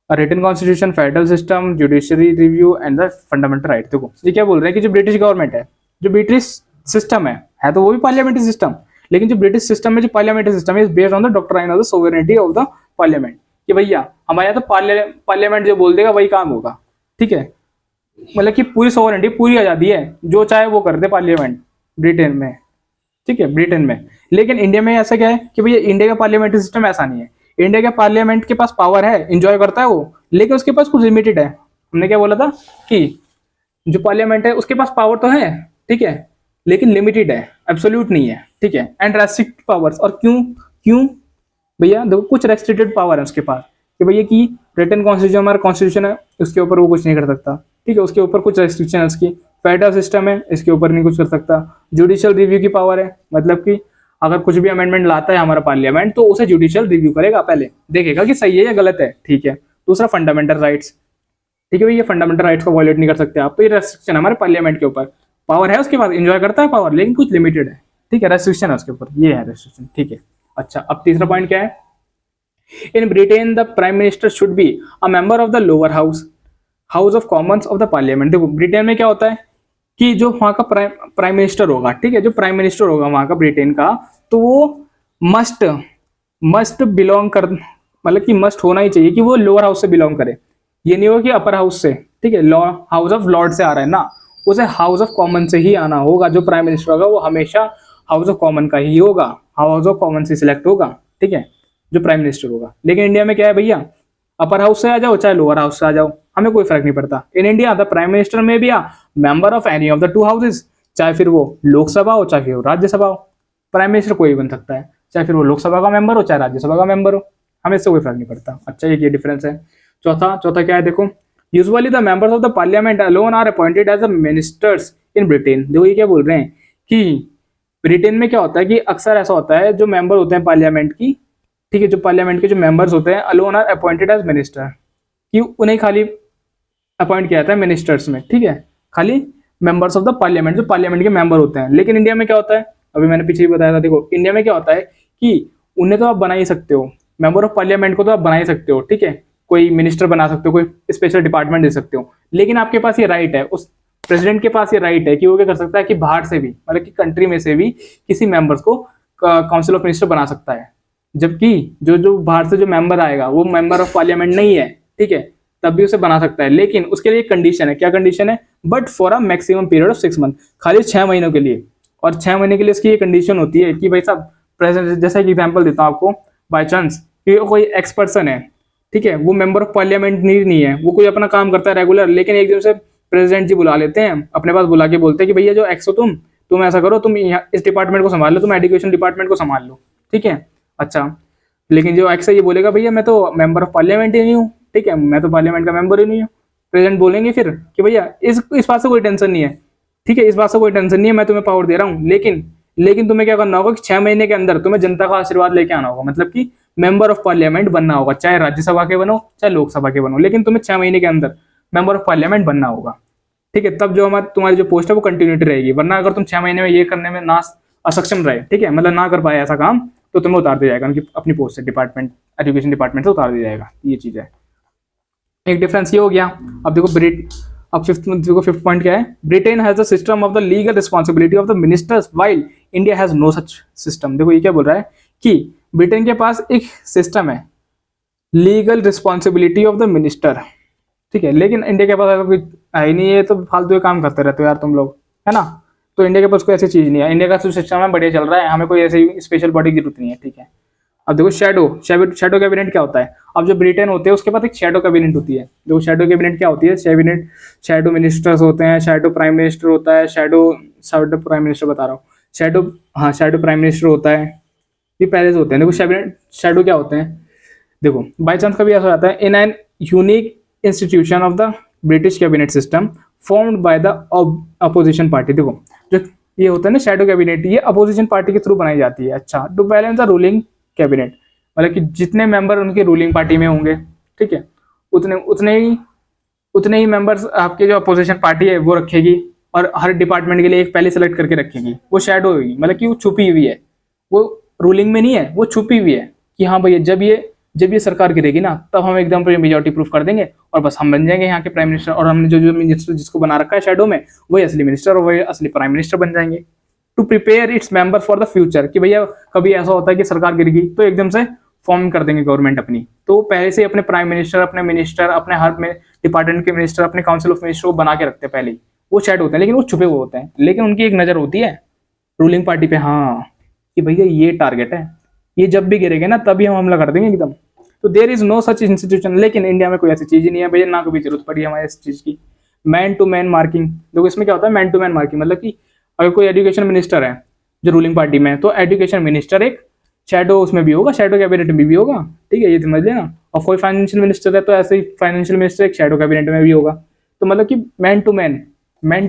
written constitution, federal system, judiciary review and the fundamental right. देखो ये क्या बोल रहे हैं कि जो ब्रिटिश गवर्नमेंट है, जो ब्रिटिश सिस्टम है तो वो भी पार्लियामेंट्री सिस्टम, लेकिन जो ब्रिटिश सिस्टम में जो पार्लियामेंट्री सिस्टम है is based on the doctrine of the sovereignty of the parliament, कि भैया हमारे यहाँ तो पार्लियामेंट जो बोल देगा वही काम होगा, ठीक है, मतलब कि पूरी सोवरेनिटी, पूरी आजादी है, जो चाहे वो कर दे पार्लियामेंट ब्रिटेन में, ठीक है, ब्रिटेन में। लेकिन इंडिया में ऐसा क्या है कि भैया इंडिया का पार्लियामेंट्री सिस्टम ऐसा नहीं है, इंडिया के पार्लियामेंट के पास पावर है, एंजॉय करता है वो, लेकिन उसके पास कुछ लिमिटेड है। हमने क्या बोला था कि जो पार्लियामेंट है उसके पास पावर तो है, ठीक है, लेकिन लिमिटेड है, एब्सोल्यूट नहीं है, ठीक है, एंड रेस्ट्रिक्टेड पावर्स। और क्यों भैया, देखो कुछ रेस्ट्रिक्टेड पावर है उसके पास, कि भैया की रिटन कॉन्स्टिट्यूशन, हमारा कॉन्स्टिट्यूशन है, उसके ऊपर वो कुछ नहीं कर सकता, ठीक है, उसके ऊपर कुछ रेस्ट्रिक्शन है उसकी, फेडरल सिस्टम है, इसके ऊपर नहीं कुछ कर सकता, जुडिशियल रिव्यू की पावर है, मतलब कि अगर कुछ भी अमेंडमेंट लाता है हमारा पार्लियामेंट तो उसे जुडिशियल रिव्यू करेगा, पहले देखेगा कि सही है या गलत है, ठीक है। दूसरा फंडामेंटल राइट्स, ठीक है भैया, फंडामेंटल राइट्स को वायलेट नहीं कर सकते आप, तो ये रेस्ट्रिक्शन हमारे पार्लियामेंट के ऊपर, पावर है उसके बाद, एंजॉय करता है पावर, लेकिन कुछ लिमिटेड है, ठीक है, रेस्ट्रिक्शन है उसके ऊपर, ये है रेस्ट्रिक्शन, ठीक है। अच्छा, अब तीसरा पॉइंट क्या है, in Britain the prime minister should be a member of the lower house of Commons of the parliament. देखो ब्रिटेन में क्या होता है कि जो वहाँ का प्राइम मिनिस्टर होगा, ठीक है, जो प्राइम मिनिस्टर होगा वहाँ का ब्रिटेन का, तो वो मस्ट मस्ट बिलोंग कर, मतलब कि मस्ट होना ही चाहिए कि वो लोअर हाउस से बिलोंग करे। ये नहीं होगा कि अपर हाउस से, ठीक है, लॉ हाउस ऑफ लॉर्ड से आ रहा है ना, उसे हाउस ऑफ कॉमन से ही आना होगा। जो प्राइम मिनिस्टर होगा वो हमेशा हाउस ऑफ कॉमन का ही होगा, हाउस ऑफ कॉमन से सिलेक्ट होगा, ठीक है, जो प्राइम मिनिस्टर होगा। लेकिन इंडिया में क्या है भैया, अपर हाउस से आ जाओ चाहे लोअर हाउस से आ जाओ, हमें कोई फर्क नहीं पड़ता। In India the prime minister में भी a member of any of the two houses, चाहे फिर वो लोकसभा हो चाहे फिर वो राज्यसभा हो, प्राइम मिनिस्टर कोई बन सकता है, चाहे फिर वो लोकसभा का मेंबर हो चाहे राज्यसभा का मेंबर हो, हमें इससे कोई फर्क नहीं पड़ता। अच्छा, ये डिफरेंस है। चौथा चौथा क्या है देखो, usually the members of the parliament alone are appointed as the ministers in Britain. देखो ये क्या बोल रहे हैं कि ब्रिटेन में क्या होता है कि अक्सर ऐसा होता है जो मेंबर होते हैं पार्लियामेंट की, ठीक है, जो पार्लियामेंट के जो मेंबर्स होते हैं alone are appointed as minister, कि उन्हें खाली अपॉइंट किया जाता है मिनिस्टर्स में, ठीक है, खाली मेंबर्स ऑफ द पार्लियामेंट, जो पार्लियामेंट के मेंबर होते हैं। लेकिन इंडिया में क्या होता है, अभी मैंने पीछे भी बताया था, देखो इंडिया में क्या होता है कि उन्हें तो आप बना ही सकते हो, मेंबर ऑफ पार्लियामेंट को तो आप बना ही सकते हो, ठीक है, कोई मिनिस्टर बना सकते हो, कोई स्पेशल डिपार्टमेंट दे सकते हो, लेकिन आपके पास ये राइट है, उस प्रेसिडेंट के पास ये राइट है कि वो क्या कर सकता है कि बाहर से भी, मतलब कि कंट्री में से भी किसी मेंबर्स को काउंसिल ऑफ मिनिस्टर बना सकता है। जबकि जो जो बाहर से जो मेंबर आएगा वो मेंबर ऑफ पार्लियामेंट नहीं है, ठीक है, तब भी उसे बना सकता है। लेकिन उसके लिए कंडीशन है, क्या कंडीशन है, but for a maximum period of 6 month, खाली 6 महीनों के लिए। और 6 महीने के लिए इसकी ये कंडीशन होती है कि भाई साहब, प्रेसिडेंट, जैसा एक एग्जाम्पल देता हूँ आपको, बाई चांस कि कोई एक्स पर्सन है, ठीक है, वो मेंबर ऑफ पार्लियामेंट नहीं है, वो कोई अपना काम करता है रेगुलर, लेकिन एक दिन से प्रेसिडेंट जी बुला लेते हैं अपने पास, बुला के बोलते हैं कि भैया जो एक्स हो तुम ऐसा करो, तुम यहाँ इस डिपार्टमेंट को संभाल लो, तुम एजुकेशन डिपार्टमेंट को संभाल लो, ठीक है। अच्छा, लेकिन जो एक्स है ये बोलेगा भैया मैं तो मेंबर ऑफ पार्लियामेंट ही नहीं हूँ, ठीक है, मैं तो पार्लियामेंट का मेंबर ही नहीं हूँ। प्रेसिडेंट बोलेंगे फिर कि भैया इस बात से कोई टेंशन नहीं है, ठीक है, इस बात से कोई टेंशन नहीं है, मैं तुम्हें पावर दे रहा हूँ, लेकिन तुम्हें क्या करना होगा कि 6 महीने के अंदर तुम्हें जनता का आशीर्वाद लेके आना होगा, मतलब कि मेंबर ऑफ पार्लियामेंट बनना होगा, चाहे राज्यसभा के बनो चाहे लोकसभा के बनो, लेकिन तुम्हें 6 महीने के अंदर मेंबर ऑफ पार्लियामेंट बनना होगा, ठीक है, तब जो हमारी तुम्हारी जो पोस्ट है वो कंटिन्यूटी रहेगी। वरना अगर तुम 6 महीने में ये करने में ना असक्षम रहे, ठीक है, मतलब ना कर पाए ऐसा काम, तो तुम्हें उतार दिया जाएगा उनकी अपनी पोस्ट से, डिपार्टमेंट एजुकेशन डिपार्टमेंट से उतार दिया जाएगा। ये चीज है, एक डिफरेंस ये हो गया। अब देखो अब फिफ्थ पॉइंट क्या है, Britain has the system of the legal responsibility of the ministers while India has no such system. देखो ये क्या बोल रहा है कि ब्रिटेन के पास एक सिस्टम है legal responsibility of the minister, ठीक है, लेकिन इंडिया के पास ऐसा कोई है ही नहीं है, तो फालतू के काम करते रहते हो यार तुम लोग, है ना। तो इंडिया के पास कोई ऐसी चीज नहीं है, इंडिया का जो सिस्टम है बढ़िया चल रहा है, हमें कोई ऐसी स्पेशल बॉडी की जरूरत नहीं है, ठीक है। अब देखो शैडो कैबिनेट क्या होता है। अब जो ब्रिटेन होते हैं उसके पास एक शैडो कैबिनेट होती है। देखो शैडो कैबिनेट क्या होती है, शैडो मिनिस्टर्स होते हैं, शैडो प्राइम मिनिस्टर होता है, शैडो प्राइम मिनिस्टर बता रहा हूँ, शैडो प्राइम मिनिस्टर होता है, ये पहले से होते हैं। देखो शैडो क्या होते हैं, देखो बाई चांस कभी ऐसा होता है, in an unique institution of the British cabinet system formed by the opposition party. देखो जो ये होता है ना शैडो कैबिनेट, ये अपोजिशन पार्टी के थ्रू बनाई जाती है। अच्छा, to balance the ruling cabinet, मतलब कि जितने मेंबर उनकी रूलिंग पार्टी में होंगे, ठीक है, उतने ही मेंबर्स आपके जो अपोजिशन पार्टी है वो रखेगी, और हर डिपार्टमेंट के लिए एक पहले सेलेक्ट करके रखेगी, वो शैडो होगी, मतलब कि वो छुपी हुई है, वो रूलिंग में नहीं है, वो छुपी हुई है कि हाँ भैया जब ये सरकार गिरेगी ना तब हम एकदम मेजोरिटी प्रूफ कर देंगे और बस हम बन जाएंगे यहाँ के प्राइम मिनिस्टर, और हमने जो मिनिस्टर जिसको बना रखा है शैडो में वही असली मिनिस्टर और वही असली प्राइम मिनिस्टर बन जाएंगे। To prepare its member for the future, कि भैया कभी ऐसा होता है कि सरकार गिर गई तो एकदम से फॉर्म कर देंगे गवर्नमेंट अपनी, तो पहले से अपने प्राइम मिनिस्टर, अपने मिनिस्टर, अपने हर डिपार्टमेंट के मिनिस्टर, अपने काउंसिल ऑफ मिनिस्टर को बना के रखते हैं पहले ही। वो शैडो होते हैं, लेकिन वो छुपे हुए होते हैं, लेकिन उनकी एक नजर होती है रूलिंग पार्टी पे, हाँ कि भैया ये टारगेट है, ये जब भी गिरेगा ना तभी हम हमला कर देंगे एकदम। तो there is no such institution, लेकिन इंडिया में कोई ऐसी चीज ही नहीं है भैया, ना कभी जरूरत पड़ी हमारे इस चीज की। मैन टू मैन मार्किंग, देखो इसमें क्या होता है मैन टू मैन मार्किंग, मतलब कि अगर कोई एजुकेशन मिनिस्टर है जो रूलिंग पार्टी में है, तो एजुकेशन मिनिस्टर एक शैडो उसमें भी होगा, शैडो कैबिनेट में भी होगा, ठीक है, ये समझ लेना। और कोई फाइनेंशियल मिनिस्टर है तो ऐसे ही फाइनेंशियल मिनिस्टर एक शैडो कैबिनेट में भी होगा। तो मतलब कि मैन टू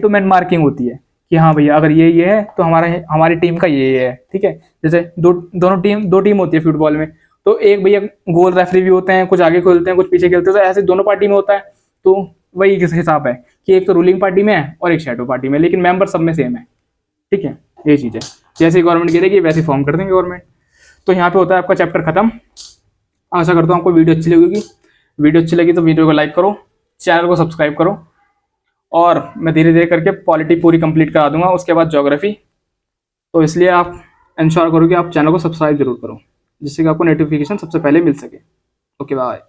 मैन मार्किंग होती है कि हाँ भैया अगर ये है तो हमारी टीम का ये है, ठीक है। जैसे दो टीम होती है फुटबॉल में, तो एक भैया गोल रेफरी भी होते हैं, कुछ आगे खेलते हैं कुछ पीछे खेलते हैं, तो ऐसे दोनों पार्टी में होता है। तो वही किस हिसाब है कि एक तो रूलिंग पार्टी में है और एक शैडो पार्टी में, लेकिन मेंबर सब में सेम है, ठीक है, ये चीज है। जैसे गवर्नमेंट गिरेगी वैसे फॉर्म कर देंगे गवर्नमेंट। तो यहाँ पे होता है आपका चैप्टर खत्म। आशा करता हूँ आपको वीडियो अच्छी लगेगी। वीडियो अच्छी लगी तो वीडियो को लाइक करो, चैनल को सब्सक्राइब करो, और मैं धीरे धीरे करके पॉलिटी पूरी कंप्लीट करा दूंगा, उसके बाद ज्योग्राफी। तो इसलिए आप इंश्योर करो कि आप चैनल को सब्सक्राइब जरूर करो, जिससे कि आपको नोटिफिकेशन सबसे पहले मिल सके। Okay bye.